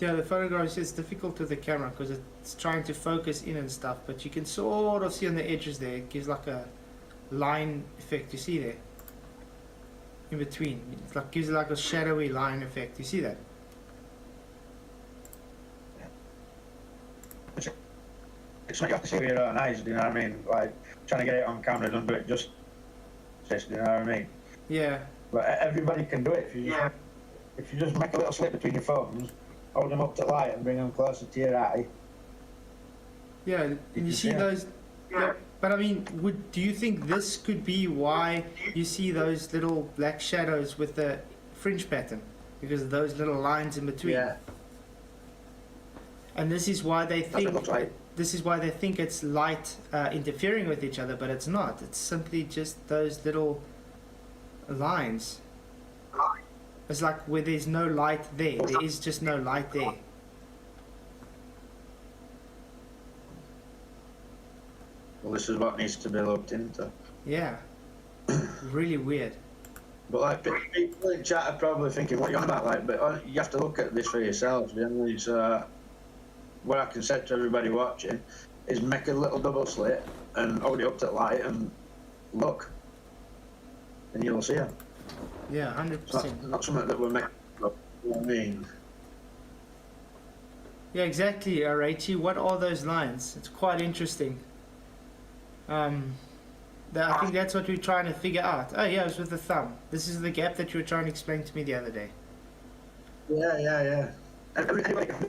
yeah, the photographs is difficult with the camera because it's trying to focus in and stuff, but you can sort of see on the edges there. It gives like a line effect. You see there? In between, it like gives like a shadowy line effect. You see that? It's not you have to see with your own eyes. Do you know what I mean? Like trying to get it on camera doesn't do it justice. Do you know what I mean? Yeah. But everybody can do it if you just make a little slit between your phones, hold them up to light and bring them closer to your eye. Yeah, and you see Yeah. those. Yeah, but I mean, do you think this could be why you see those little black shadows with the fringe pattern? Because of those little lines in between. Yeah. And this is why they That's what it think. looks like. This is why they think it's light interfering with each other, but it's not. It's simply just those little lines. It's like where there's no light there. There is just no light there. Well, this is what needs to be looked into. Yeah. Really weird. But like people in chat are probably thinking, "What are you on about?" Like, but you have to look at this for yourselves. You know, it's what I can say to everybody watching is make a little double slit and hold it up to the light and look, and you'll see them. Yeah, It's not, 100%. not something that we're making up. You know what I mean? Yeah, exactly, Raichi. What are those lines? It's quite interesting. I think that's what we're trying to figure out. Oh yeah, it's with the thumb. This is the gap that you were trying to explain to me the other day. Yeah. Everybody can do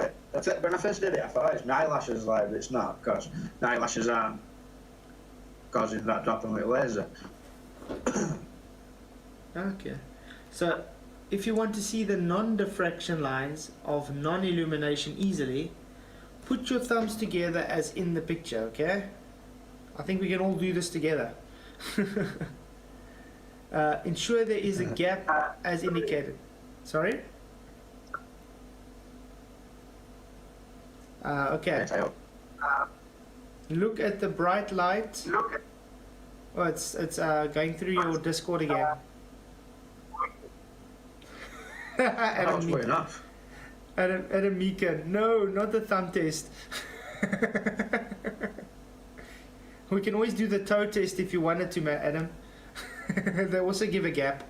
it. That's it. When I first did it, I thought it's my eyelashes. Like, it's not, because my eyelashes aren't causing that dropping with laser. Okay. So, if you want to see the non-diffraction lines of non-illumination easily, put your thumbs together as in the picture, okay? I think we can all do this together. Ensure there is a gap as indicated. Sorry? Okay. Look at the bright light. Oh, it's going through your Discord again. That's way enough. Adam Mika, no, not the thumb test. We can always do the toe test if you wanted to, Adam. They also give a gap.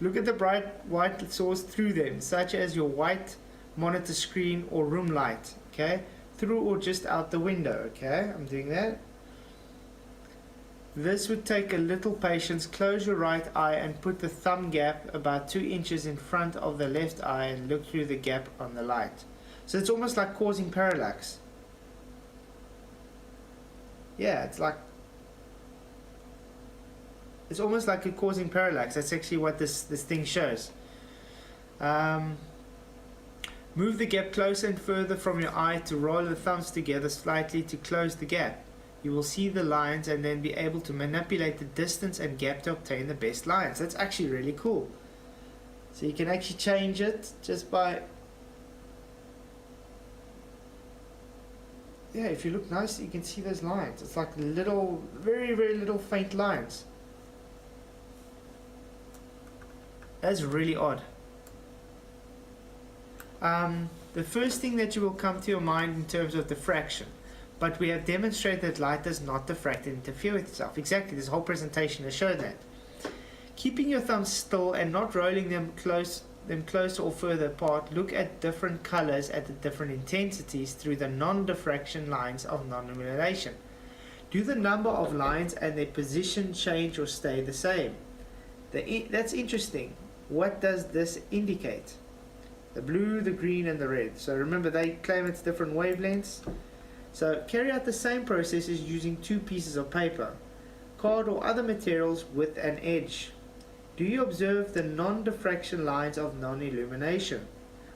Look at the bright white source through them, such as your white monitor screen or room light, okay? Through or just out the window, okay? I'm doing that. This would take a little patience. Close your right eye and put the thumb gap about 2 inches in front of the left eye and look through the gap on the light. So it's almost like causing parallax. Yeah, it's almost like it causing parallax. That's actually what this thing shows. Move the gap closer and further from your eye to roll the thumbs together slightly to close the gap. You will see the lines and then be able to manipulate the distance and gap to obtain the best lines. That's actually really cool. So you can actually change it just by... Yeah, if you look nice, you can see those lines. It's like little, very, very little faint lines. That's really odd. The first thing that you will come to your mind in terms of diffraction, but we have demonstrated that light does not diffract and interfere with itself. Exactly, this whole presentation has shown that. Keeping your thumbs still and not rolling them closer or further apart, look at different colors at the different intensities through the non-diffraction lines of non-illumination. Do the number of lines and their position change or stay the same? That's interesting. What does this indicate? The blue, the green, and the red. So remember, they claim it's different wavelengths. So carry out the same processes using 2 pieces of paper, card or other materials with an edge. Do you observe the non-diffraction lines of non-illumination?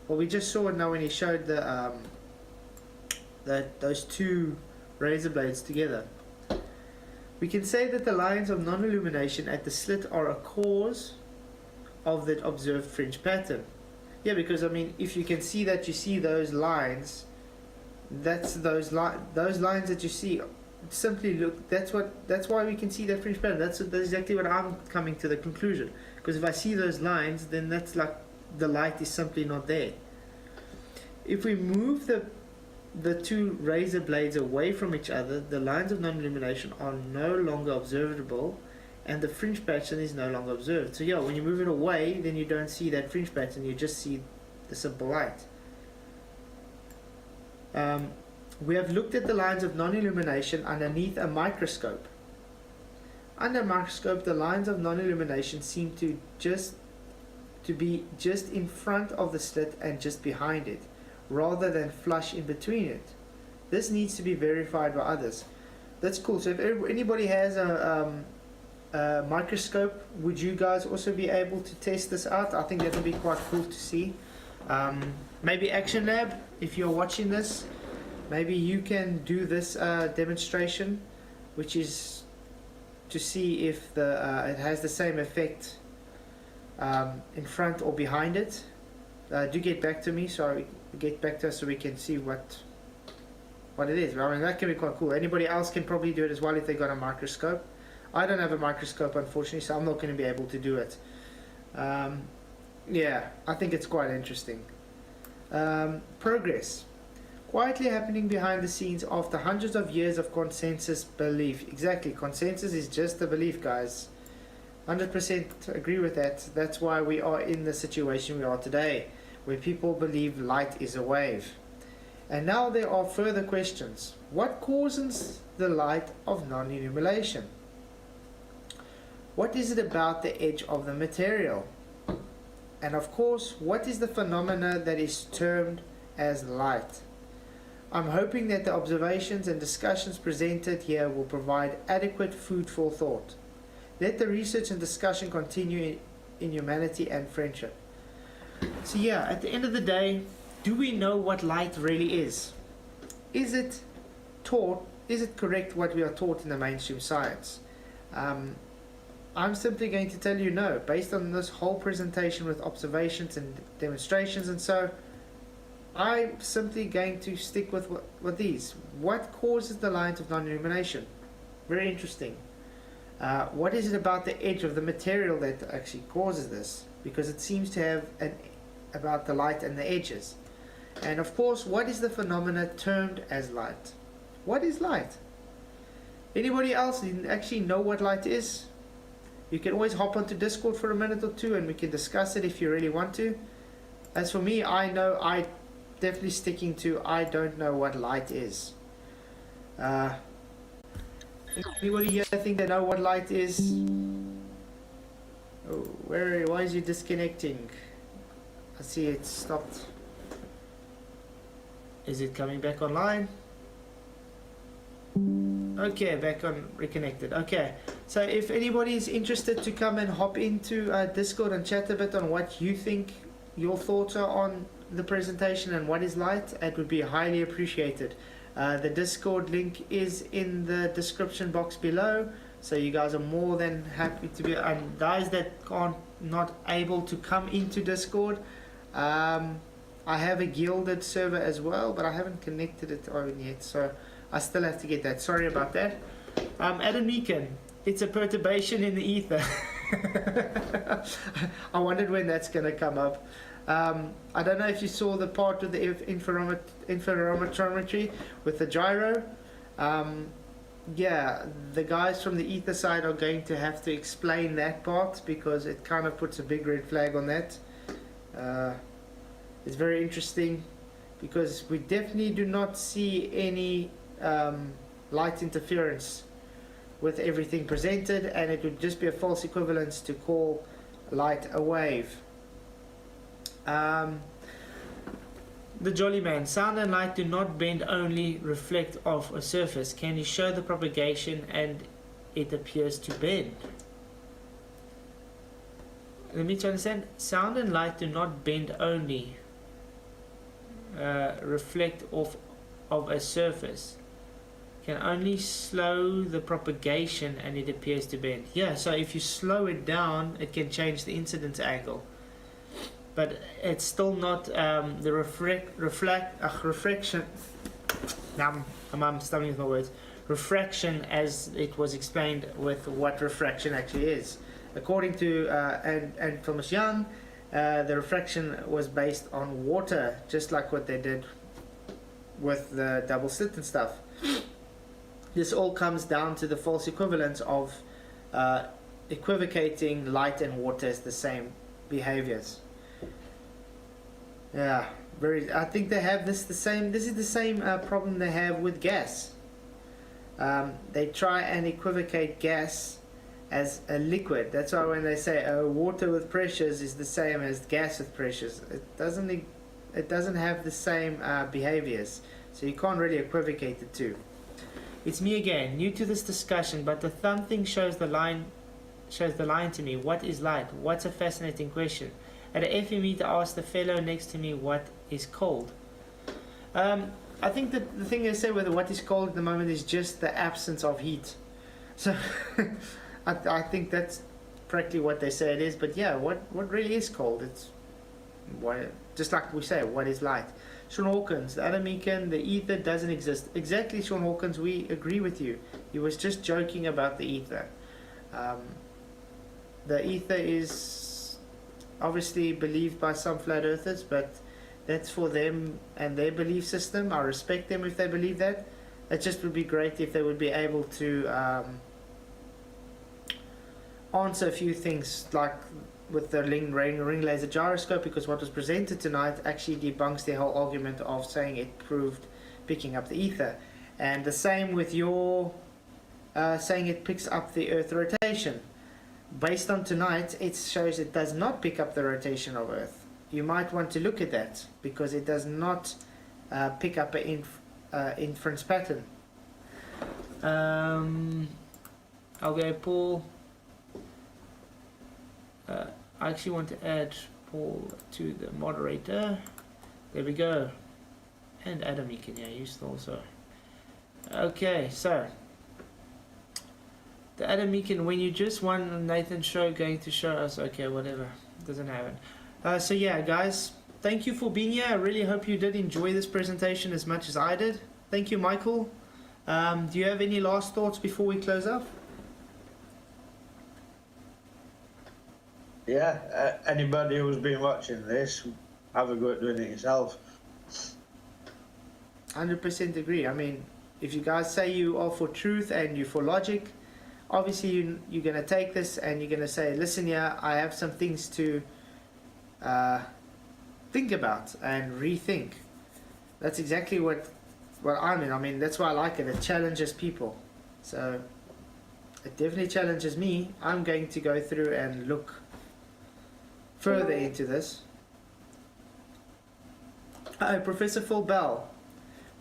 Well, we just saw it now when he showed those 2 razor blades together. We can say that the lines of non-illumination at the slit are a cause of the observed fringe pattern. Yeah, because I mean, if you can see that you see those lines, that's those lines that you see. Simply look. That's why we can see that fringe pattern. That's exactly what I'm coming to the conclusion. Because if I see those lines, then that's like the light is simply not there. If we move the 2 razor blades away from each other, the lines of non-illumination are no longer observable, and the fringe pattern is no longer observed. So yeah, when you move it away, then you don't see that fringe pattern, you just see the simple light. We have looked at the lines of non-illumination underneath a microscope. Under a microscope, the lines of non-illumination seem to be just in front of the slit and just behind it, rather than flush in between it. This needs to be verified by others. That's cool. So if anybody has a microscope, would you guys also be able to test this out? I think that would be quite cool to see. Maybe Action Lab, if you're watching this, maybe you can do this demonstration, which is to see if it has the same effect in front or behind it. Do get back to me, so get back to us so we can see what it is. I mean, that can be quite cool. Anybody else can probably do it as well if they got a microscope. I don't have a microscope, unfortunately, so I'm not going to be able to do it. Yeah, I think it's quite interesting. Progress. Quietly happening behind the scenes after hundreds of years of consensus belief. Exactly, consensus is just a belief, guys. 100% agree with that. That's why we are in the situation we are today, where people believe light is a wave. And now there are further questions. What causes the light of non-illumination? What is it about the edge of the material? And of course, what is the phenomena that is termed as light? I'm hoping that the observations and discussions presented here will provide adequate food for thought. Let the research and discussion continue in humanity and friendship. So yeah, at the end of the day, do we know what light really is? Is it taught? Is it correct what we are taught in the mainstream science? I'm simply going to tell you no, based on this whole presentation with observations and demonstrations and so. I'm simply going to stick with what these. What causes the light of non-illumination? Very interesting. What is it about the edge of the material that actually causes this? Because it seems to have about the light and the edges. And of course, what is the phenomena termed as light? What is light? Anybody else actually know what light is? You can always hop onto Discord for a minute or two and we can discuss it if you really want to. As for me, I know I definitely sticking to I don't know what light is. Anybody here think they know what light is? Oh, why is you disconnecting? I see it stopped. Is it coming back online? Okay, back on, reconnected. Okay, so if anybody is interested to come and hop into Discord and chat a bit on what you think, your thoughts are on the presentation and what is light, it would be highly appreciated. The Discord link is in the description box below, so you guys are more than happy to be, and guys that not able to come into Discord, I have a gilded server as well, but I haven't connected it on yet, so I still have to get that. Sorry about that. Adam Meekin, it's a perturbation in the ether. I wondered when that's going to come up. I don't know if you saw the part of the interferometry with the gyro. Yeah, the guys from the ether side are going to have to explain that part because it kind of puts a big red flag on that. It's very interesting because we definitely do not see any light interference with everything presented, and it would just be a false equivalence to call light a wave. The Jolly Man, sound and light do not bend, only reflect off a surface. Can you show the propagation and it appears to bend? Let me try to understand. Sound and light do not bend, only reflect off of a surface. Can only slow the propagation and it appears to bend. Yeah, so if you slow it down, it can change the incidence angle. But it's still not the refraction. Now I'm stumbling with my words. Refraction, as it was explained with what refraction actually is. According to and Thomas Young, the refraction was based on water, just like what they did with the double slit and stuff. This all comes down to the false equivalence of equivocating light and water as the same behaviors. Yeah, I think they have this is the same problem they have with gas. They try and equivocate gas as a liquid. That's why when they say water with pressures is the same as gas with pressures, it doesn't have the same behaviors. So you can't really equivocate the two. It's me again, new to this discussion, but the thumb thing shows the line to me. What is light? What's a fascinating question. At an FE meet, I asked the fellow next to me what is cold. I think that the thing they say with what is cold at the moment is just the absence of heat. So I think that's practically what they say it is. But yeah, what really is cold? It's just like we say, what is light? Sean Hawkins, the Adam Meekin, the ether doesn't exist. Exactly, Sean Hawkins, we agree with you. He was just joking about the ether. The ether is obviously believed by some flat earthers, but that's for them and their belief system. I respect them if they believe that. It just would be great if they would be able to answer a few things, like with the ring laser gyroscope, because what was presented tonight actually debunks their whole argument of saying it proved picking up the ether. And the same with your saying it picks up the Earth rotation. Based on tonight, it shows it does not pick up the rotation of Earth. You might want to look at that, because it does not pick up an inference pattern. I'll go Paul. I actually want to add Paul to the moderator. There we go. And Adam, you can use also. Okay, so the Adam Meekin, when you just won Nathan's show, going to show us. Okay, whatever, doesn't happen. So yeah, guys, thank you for being here. I really hope you did enjoy this presentation as much as I did. Thank you, Michael. Do you have any last thoughts before we close up? Yeah, anybody who's been watching this, have a go at doing it yourself. 100% agree. I mean, if you guys say you are for truth and you're for logic, obviously you're going to take this and you're going to say, listen here, I have some things to think about and rethink. That's exactly what I'm in. I mean, that's why I like it. It challenges people. So it definitely challenges me. I'm going to go through and look further into this. Professor Phil Bell.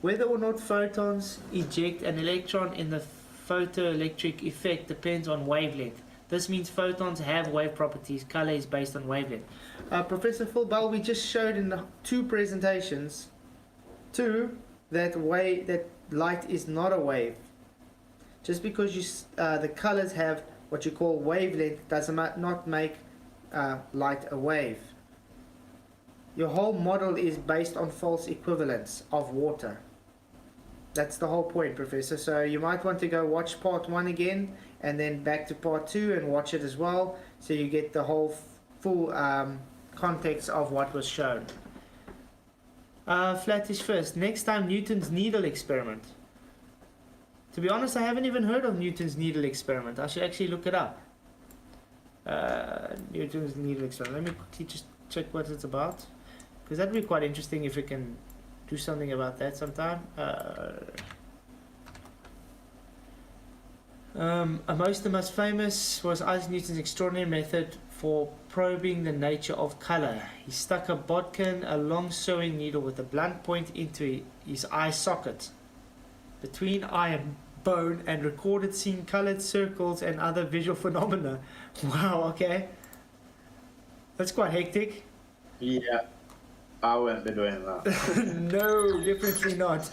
Whether or not photons eject an electron in the photoelectric effect depends on wavelength. This means photons have wave properties. Color is based on wavelength. Professor Phil Bell, we just showed in the 2 presentations, that light is not a wave. Just because the colors have what you call wavelength does not make light a wave. Your whole model is based on false equivalence of water. That's the whole point, Professor. So you might want to go watch part 1 again and then back to part 2 and watch it as well, so you get the whole full context of what was shown. Flattish first. Next time, Newton's needle experiment. To be honest, I haven't even heard of Newton's needle experiment. I should actually look it up. Newton's needle experiment. Let me quickly just check what it's about, because that'd be quite interesting if we can do something about that sometime. The most famous was Isaac Newton's extraordinary method for probing the nature of color. He stuck a bodkin, a long sewing needle with a blunt point, into his eye socket between eye and bone, and recorded seeing colored circles and other visual phenomena. Wow, okay. That's quite hectic. Yeah, I won't be doing that. No, definitely not.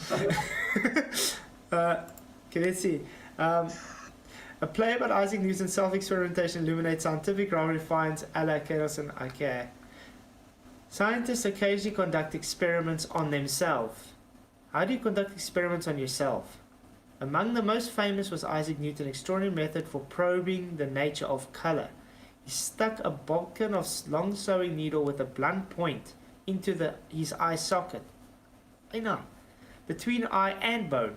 Okay, let's see. A play about Isaac Newton's self-experimentation illuminates scientific rivalry, finds Allah chaos and okay. Scientists occasionally conduct experiments on themselves. How do you conduct experiments on yourself? Among the most famous was Isaac Newton's extraordinary method for probing the nature of color. He stuck a bodkin of long sewing needle with a blunt point into his eye socket, between eye and bone,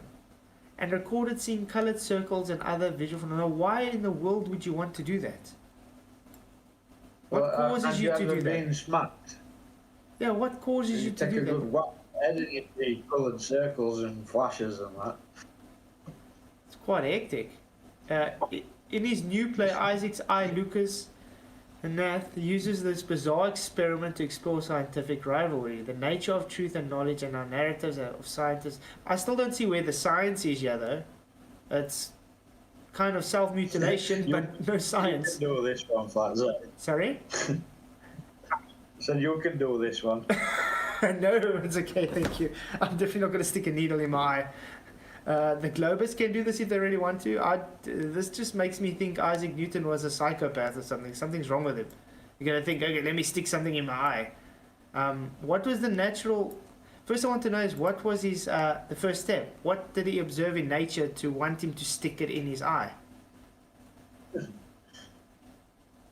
and recorded seeing colored circles and other visual phenomena. Why in the world would you want to do that? What causes you to do that? Been smacked? Yeah, what causes you to do that? Take a good whack head in the coloured circles and flashes and that. It's quite hectic. In his new play, Isaac's Eye, Lucas Nath uses this bizarre experiment to explore scientific rivalry, the nature of truth and knowledge, and our narratives of scientists. I still don't see where the science is here, though. It's kind of self-mutilation, but no science. You can do this one, Flatzai. Sorry? So you can do this one. No, it's okay, thank you. I'm definitely not going to stick a needle in my eye. The Globus can do this if they really want to. This just makes me think Isaac Newton was a psychopath or something. Something's wrong with him. You're going to think, okay, let me stick something in my eye. What was the natural... First I want to know is what was his the first step? What did he observe in nature to want him to stick it in his eye?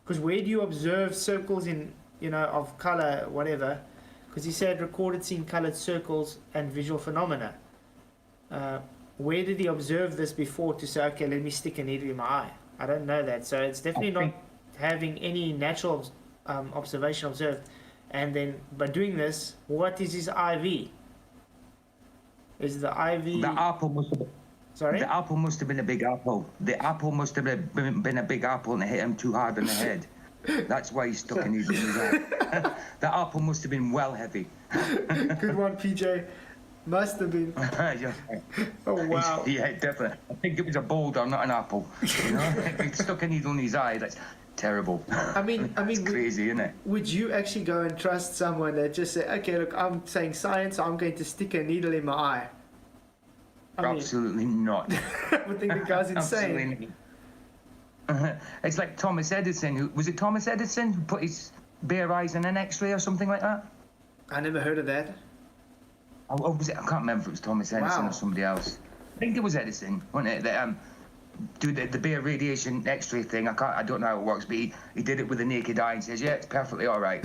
Because where do you observe circles in, of color, whatever? Because he said recorded seeing colored circles and visual phenomena. Where did he observe this before to say, okay, let me stick a needle in my eye? I don't know that. So it's definitely not having any natural observation observed. And then by doing this, what is his IV? Is the IV... The apple must have been... Sorry? The apple must have been a big apple. The apple must have been a big apple and it hit him too hard on the head. That's why he's stuck in his eye. The apple must have been well heavy. Good one, PJ. Must have been. Oh, wow. Yeah, definitely. I think it was a boulder, not an apple. If he stuck a needle in his eye, terrible. I mean, It's crazy, isn't it? would you actually go and trust someone that just say, okay, look, I'm saying science, I'm going to stick a needle in my eye? I mean, Absolutely not. I would think the guy's insane. Absolutely not. It's like Thomas Edison. Was it Thomas Edison who put his bare eyes in an X-ray or something like that? I never heard of that. Or was it? I can't remember if it was Thomas Edison Wow. or somebody else. I think it was Edison, wasn't it? That do the bare radiation X-ray thing. I don't know how it works, but he did it with a naked eye and says, yeah, it's perfectly all right.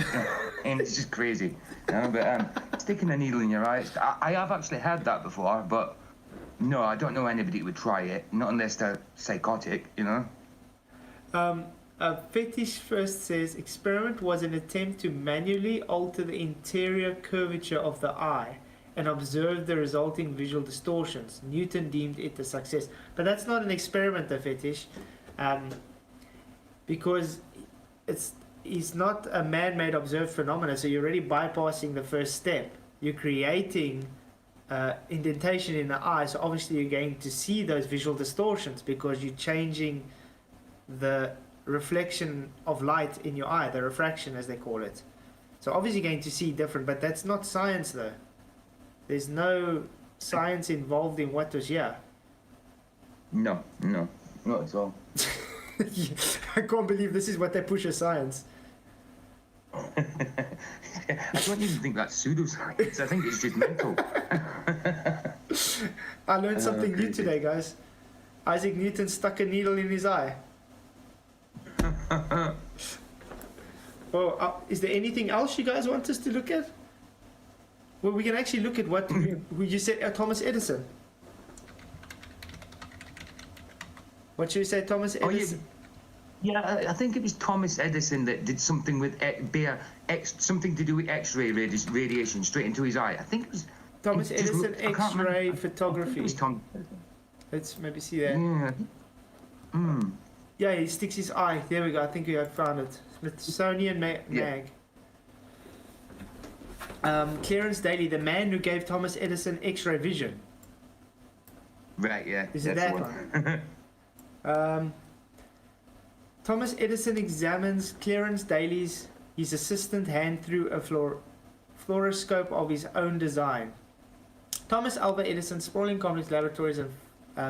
And it's just crazy. You know? But sticking a needle in your eye, I have actually had that before, but no, I don't know anybody who would try it, not unless they're psychotic, you know. Fetish first says experiment was an attempt to manually alter the interior curvature of the eye and observe the resulting visual distortions. Newton deemed it a success. But that's not an experiment, the fetish, because it's not a man-made observed phenomena, so you're already bypassing the first step. You're creating indentation in the eye, so obviously you're going to see those visual distortions because you're changing the reflection of light in your eye, the refraction as they call it. So obviously you're going to see different, but that's not science though. There's no science involved in what was here. No, not at all. I can't believe this is what they push as science. I don't even think that's pseudoscience. I think it's just mental. I learned something new today, guys. Isaac Newton stuck a needle in his eye. Well, is there anything else you guys want us to look at? Well, we can actually look at what who you said, Thomas Edison. What should we say, Thomas Edison? Yeah, I think it was Thomas Edison that did something with something to do with X-ray radiation straight into his eye. I think it was Thomas Edison I can't remember. X-ray I think photography. it was Tom. Let's maybe see that. Yeah. Yeah, he sticks his eye. There we go. I think we have found it. Smithsonian mag. Clarence Daly, the man who gave Thomas Edison X-ray vision. Right, yeah. Is it that's that one? one? Thomas Edison examines Clarence Daly's his assistant hand through a fluoroscope of his own design. Thomas Alva Edison's sprawling complex laboratories and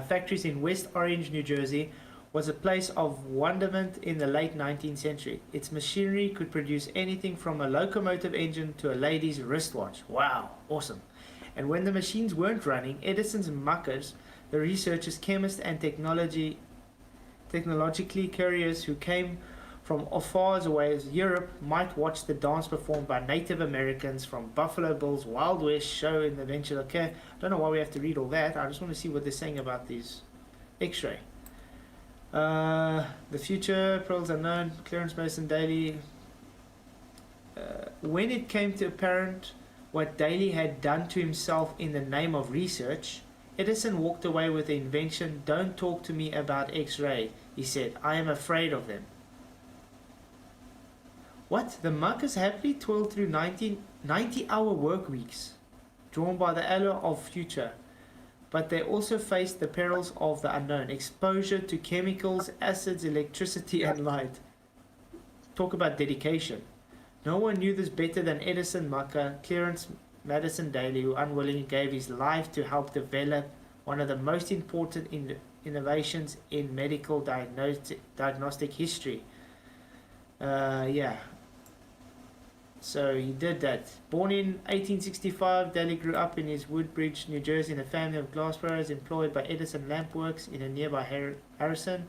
factories in West Orange, New Jersey, was a place of wonderment in the late 19th century. Its machinery could produce anything from a locomotive engine to a lady's wristwatch. Wow, awesome. And when the machines weren't running, Edison's muckers, the researchers, chemists, and technologically curious who came from far as away as Europe might watch the dance performed by Native Americans from Buffalo Bill's Wild West show in the venture. Okay, I don't know why we have to read all that. I just want to see what they're saying about these X-ray. The future, pearls unknown, Clarence Mason Daly. When it came to apparent what Daly had done to himself in the name of research, Edison walked away with the invention, "Don't talk to me about X-ray," he said. "I am afraid of them." What? The muckers happily toiled through 90-hour work weeks, drawn by the allure of future. But they also faced the perils of the unknown, exposure to chemicals, acids, electricity, and light. Talk about dedication. No one knew this better than Edison mucker Clarence Madison Daly, who unwillingly gave his life to help develop one of the most important innovations in medical diagnostic history. So he did that. Born in 1865, Daly grew up in his Woodbridge, New Jersey, in a family of glassblowers employed by Edison Lamp Works in a nearby Harrison.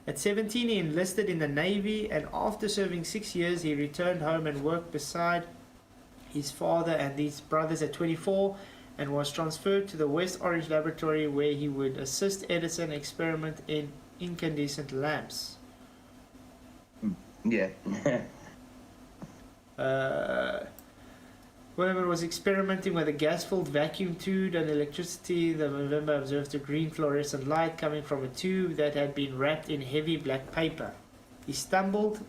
At 17, he enlisted in the Navy, and after serving 6 years, he returned home and worked beside his father and these brothers at 24, and was transferred to the West Orange Laboratory, where he would assist Edison experiment in incandescent lamps. Yeah. Whenever was experimenting with a gas-filled vacuum tube and electricity, the November observed a green fluorescent light coming from a tube that had been wrapped in heavy black paper. He stumbled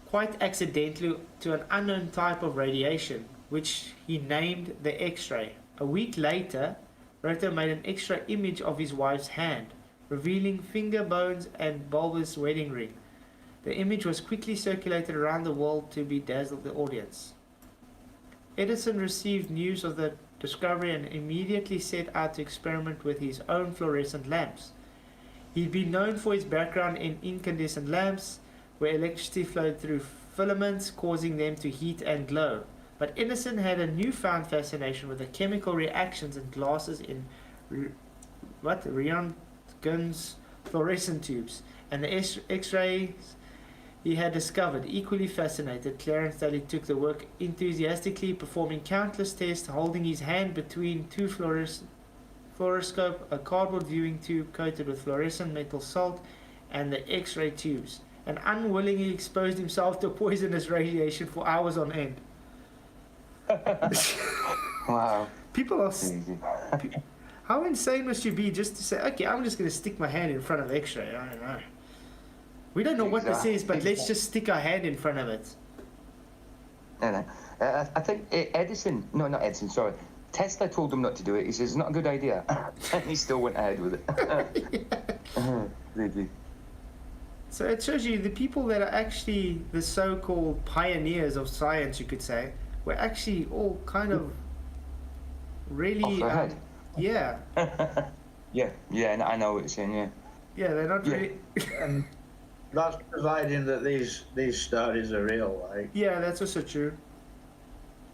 quite accidentally to an unknown type of radiation, which he named the X-ray. A week later, Roto made an X-ray image of his wife's hand, revealing finger bones and bulbous wedding ring. The image was quickly circulated around the world to bedazzle the audience. Edison received news of the discovery and immediately set out to experiment with his own fluorescent lamps. He'd been known for his background in incandescent lamps, where electricity flowed through filaments, causing them to heat and glow. But Edison had a newfound fascination with the chemical reactions in glasses in Röntgen's fluorescent tubes, and the X-rays he had discovered. Equally fascinated, Clarence Daly took the work enthusiastically, performing countless tests, holding his hand between two fluoroscope, a cardboard viewing tube coated with fluorescent metal salt, and the X-ray tubes, and unwillingly exposed himself to poisonous radiation for hours on end. Wow. People are... How insane must you be just to say, okay, I'm just going to stick my hand in front of X-ray? I don't know. We don't know what this is, but let's just stick our hand in front of it. No. I think Edison, no, not Edison, sorry. Tesla told him not to do it. He says, it's not a good idea. And he still went ahead with it. So it shows you the people that are actually the so-called pioneers of science, you could say, were actually all kind of really... Off their head. Yeah. Yeah, I know what you're saying, yeah. Yeah, they're not really... And that's providing that these stories are real, like. Yeah, that's also true.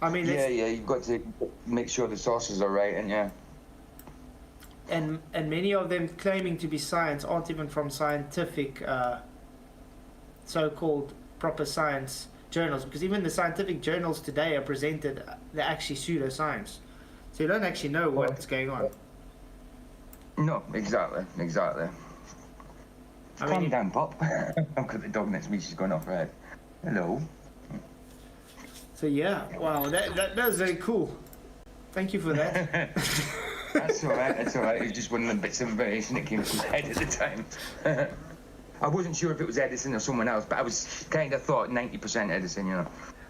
I mean, yeah, you've got to make sure the sources are right, and yeah. And many of them claiming to be science aren't even from scientific, so-called proper science journals, because even the scientific journals today are presented, they're actually pseudoscience. So you don't actually know what's going on. No, exactly. Calm down, Pop. I've got the dog next to me, she's going off her head. Hello. So yeah, wow, that was very cool. Thank you for that. That's all right. It was just one of the bits of information that came to my head at the time. I wasn't sure if it was Edison or someone else, but I was kind of thought 90% Edison, you know.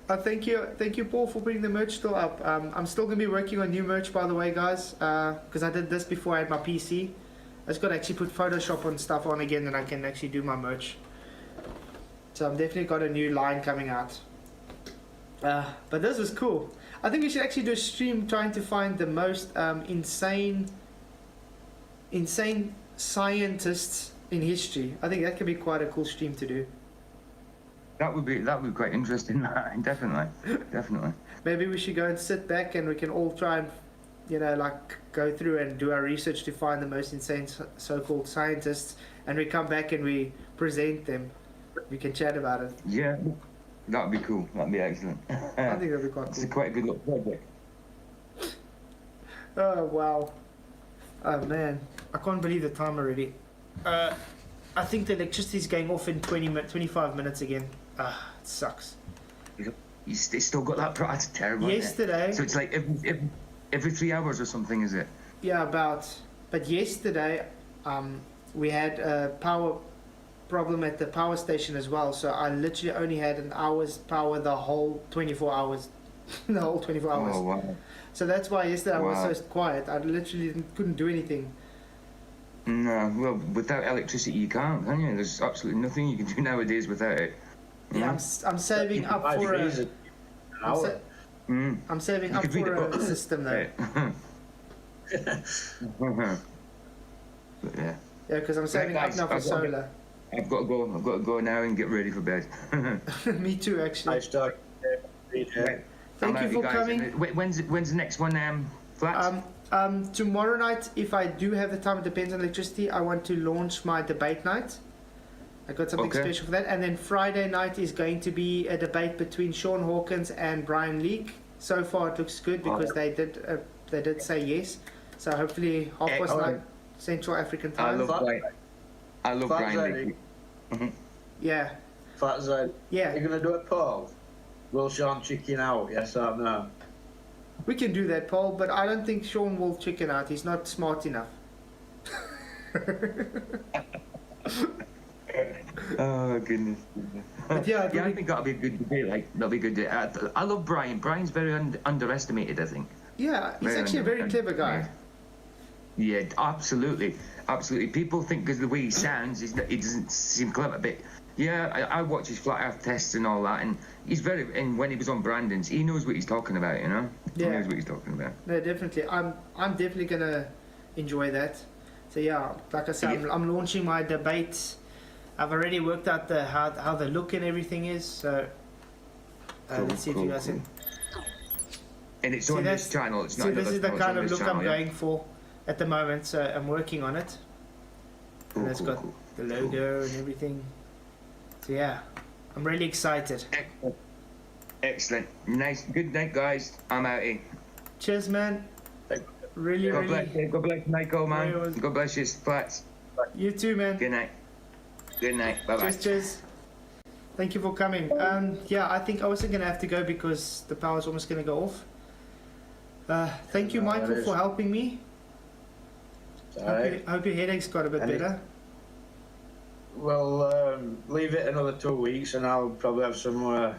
Thank you, Paul, for bringing the merch still up. I'm still going to be working on new merch, by the way, guys, because I did this before I had my PC. I just got to actually put Photoshop and stuff on again, and I can actually do my merch. So I've definitely got a new line coming out. But this is cool. I think we should actually do a stream trying to find the most insane scientists in history. I think that could be quite a cool stream to do. That would be quite interesting. Definitely. Maybe we should go and sit back and we can all try and, like go through and do our research to find the most insane so-called scientists, and we come back and we present them. We can chat about it. Yeah, that'd be cool. That'd be excellent. I think that'd be quite cool. It's quite a good little project. Oh wow. Oh man, I can't believe the time already. I think the electricity's going off in 25 minutes again. It sucks. You still got that problem? That's terrible. Yesterday. So it's like every 3 hours or something, is it? Yeah, about. But yesterday, we had a power problem at the power station as well. So I literally only had an hour's power the whole 24 hours. The whole 24 hours. Oh wow. So that's why yesterday I was so quiet. I literally couldn't do anything. No, well, without electricity you can't, can you? There's absolutely nothing you can do nowadays without it. Yeah, I'm saving up for a... I'm saving up for a system though. But, yeah. Yeah, because I'm saving up now for solar. I've got to go now and get ready for bed. Me too, actually. I start. Thank you for coming. When's the next one, Flats? Tomorrow night, if I do have the time, it depends on electricity, I want to launch my debate night. I got something special for that. And then Friday night is going to be a debate between Sean Hawkins and Brian Leake. So far it looks good because they did say yes. So hopefully 9:30 Central African time. I love Brian Leake. Yeah. Fat Zed. Yeah. You're going to do a poll? Will Sean chicken out, yes or no? We can do that, Paul, but I don't think Sean will chicken out. He's not smart enough. Oh goodness. But yeah, I think that'll be a good debate. Like that'll be good. I love Brian. Brian's very underestimated, I think. Yeah, he's actually a very clever guy. Yeah, absolutely. People think because of the way he sounds, he doesn't seem clever. But Yeah, I watch his flat earth tests and all that, and he's very. And when he was on Brandon's, he knows what he's talking about. You know, he Yeah. knows what he's talking about. No, definitely. I'm definitely gonna enjoy that. So yeah, like I said, I'm launching my debates. I've already worked out how the look and everything is. So let's see if you guys can. And it's See, on that's- this channel. It's not See, another this is the channel, it's kind on of this look channel, I'm yeah. going for at the moment. So I'm working on it. And it's got the logo and everything. So yeah, I'm really excited. Excellent. Excellent. Nice. Good night, guys. I'm out here. Cheers, man. Really, God bless really. you. God bless Michael, man. Very well. God bless you, Flats. You too, man. Good night. Good night. Bye bye. Cheers, cheers. Thank you for coming. Yeah, I think I was gonna have to go because the power's almost gonna go off. Thank you, No, Michael, it is. for helping me. Alright. Hope your headache's got a bit Any- better. Well, leave it another 2 weeks and I'll probably have some more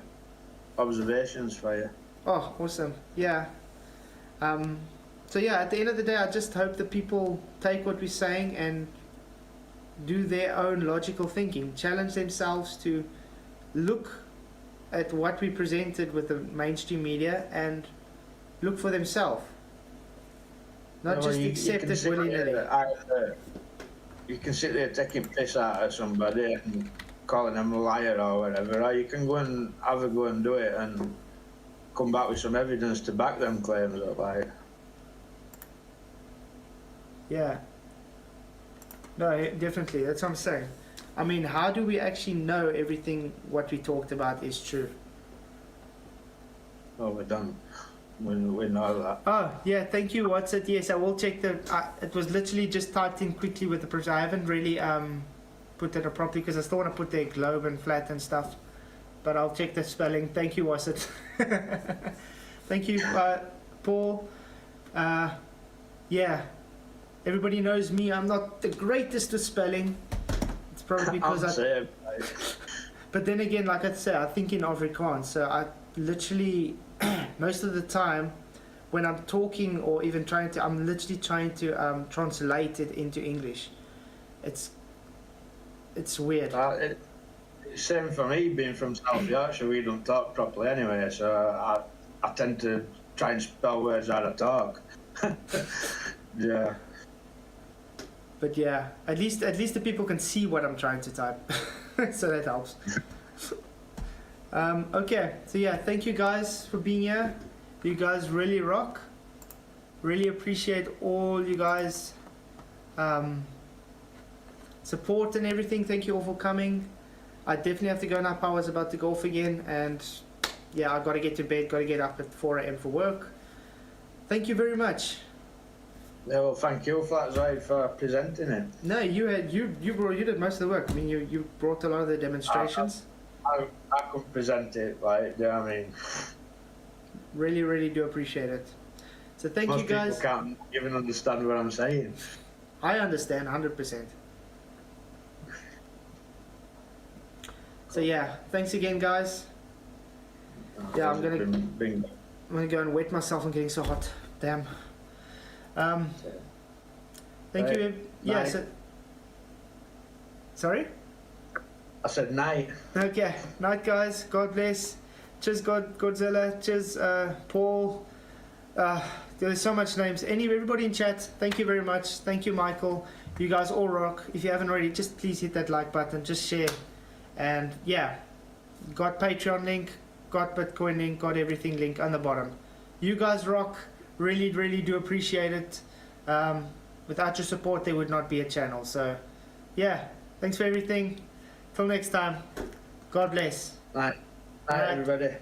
observations for you. Oh, awesome. Yeah. So yeah, at the end of the day, I just hope that people take what we're saying and do their own logical thinking, challenge themselves to look at what we presented with the mainstream media and look for themselves. Not You know, just you accept can it sit willy-nilly. there, either you can sit there taking piss out of somebody and calling them a liar or whatever, or you can go and have a go and do it and come back with some evidence to back them claims up, like. Yeah. No, definitely. That's what I'm saying. I mean, how do we actually know everything what we talked about is true? Oh, we're done. We know that. Oh, yeah, thank you. What's it? Yes, I will check the... it was literally just typed in quickly with the... I haven't really put that up properly because I still want to put the globe and flat and stuff. But I'll check the spelling. Thank you, was it? Thank you, Paul. Yeah, everybody knows me. I'm not the greatest with spelling. It's probably because I'm saying, like, But then again, like I said, I think in Afrikaans, so I literally, most of the time, when I'm talking or even I'm literally trying to translate it into English. It's weird. it's same for me, being from South Yorkshire. We don't talk properly anyway, so I tend to try and spell words out of talk. Yeah. But yeah, at least the people can see what I'm trying to type, so that helps. Okay, so yeah, thank you guys for being here. You guys really rock. Really appreciate all you guys support and everything. Thank you all for coming. I definitely have to go now. Power's about to go off again, and yeah, I gotta get to bed. Gotta get up at 4 a.m. for work. Thank you very much. Yeah, well, thank you, Flatzai, for presenting it. No, you did most of the work. I mean, you brought a lot of the demonstrations. I could present it, like, you know what I mean? Really, really do appreciate it. So thank Most you guys. people can't even understand what I'm saying. I understand 100%. So yeah, thanks again, guys. Yeah, I'm gonna go and wet myself. I'm getting so hot. Damn. Thank Right. you. Yeah. Night. So, sorry. I said night. Okay. Night, guys. God bless. Cheers, Godzilla. Cheers, Paul. There's so much names. Everybody in chat, thank you very much. Thank you, Michael. You guys all rock. If you haven't already, just please hit that like button. Just share. And yeah, got Patreon link, got Bitcoin link, got everything link on the bottom. You guys rock. Really, really do appreciate it. Without your support, there would not be a channel. So yeah, thanks for everything. Till next time. God bless. Night. Night, Night. everybody.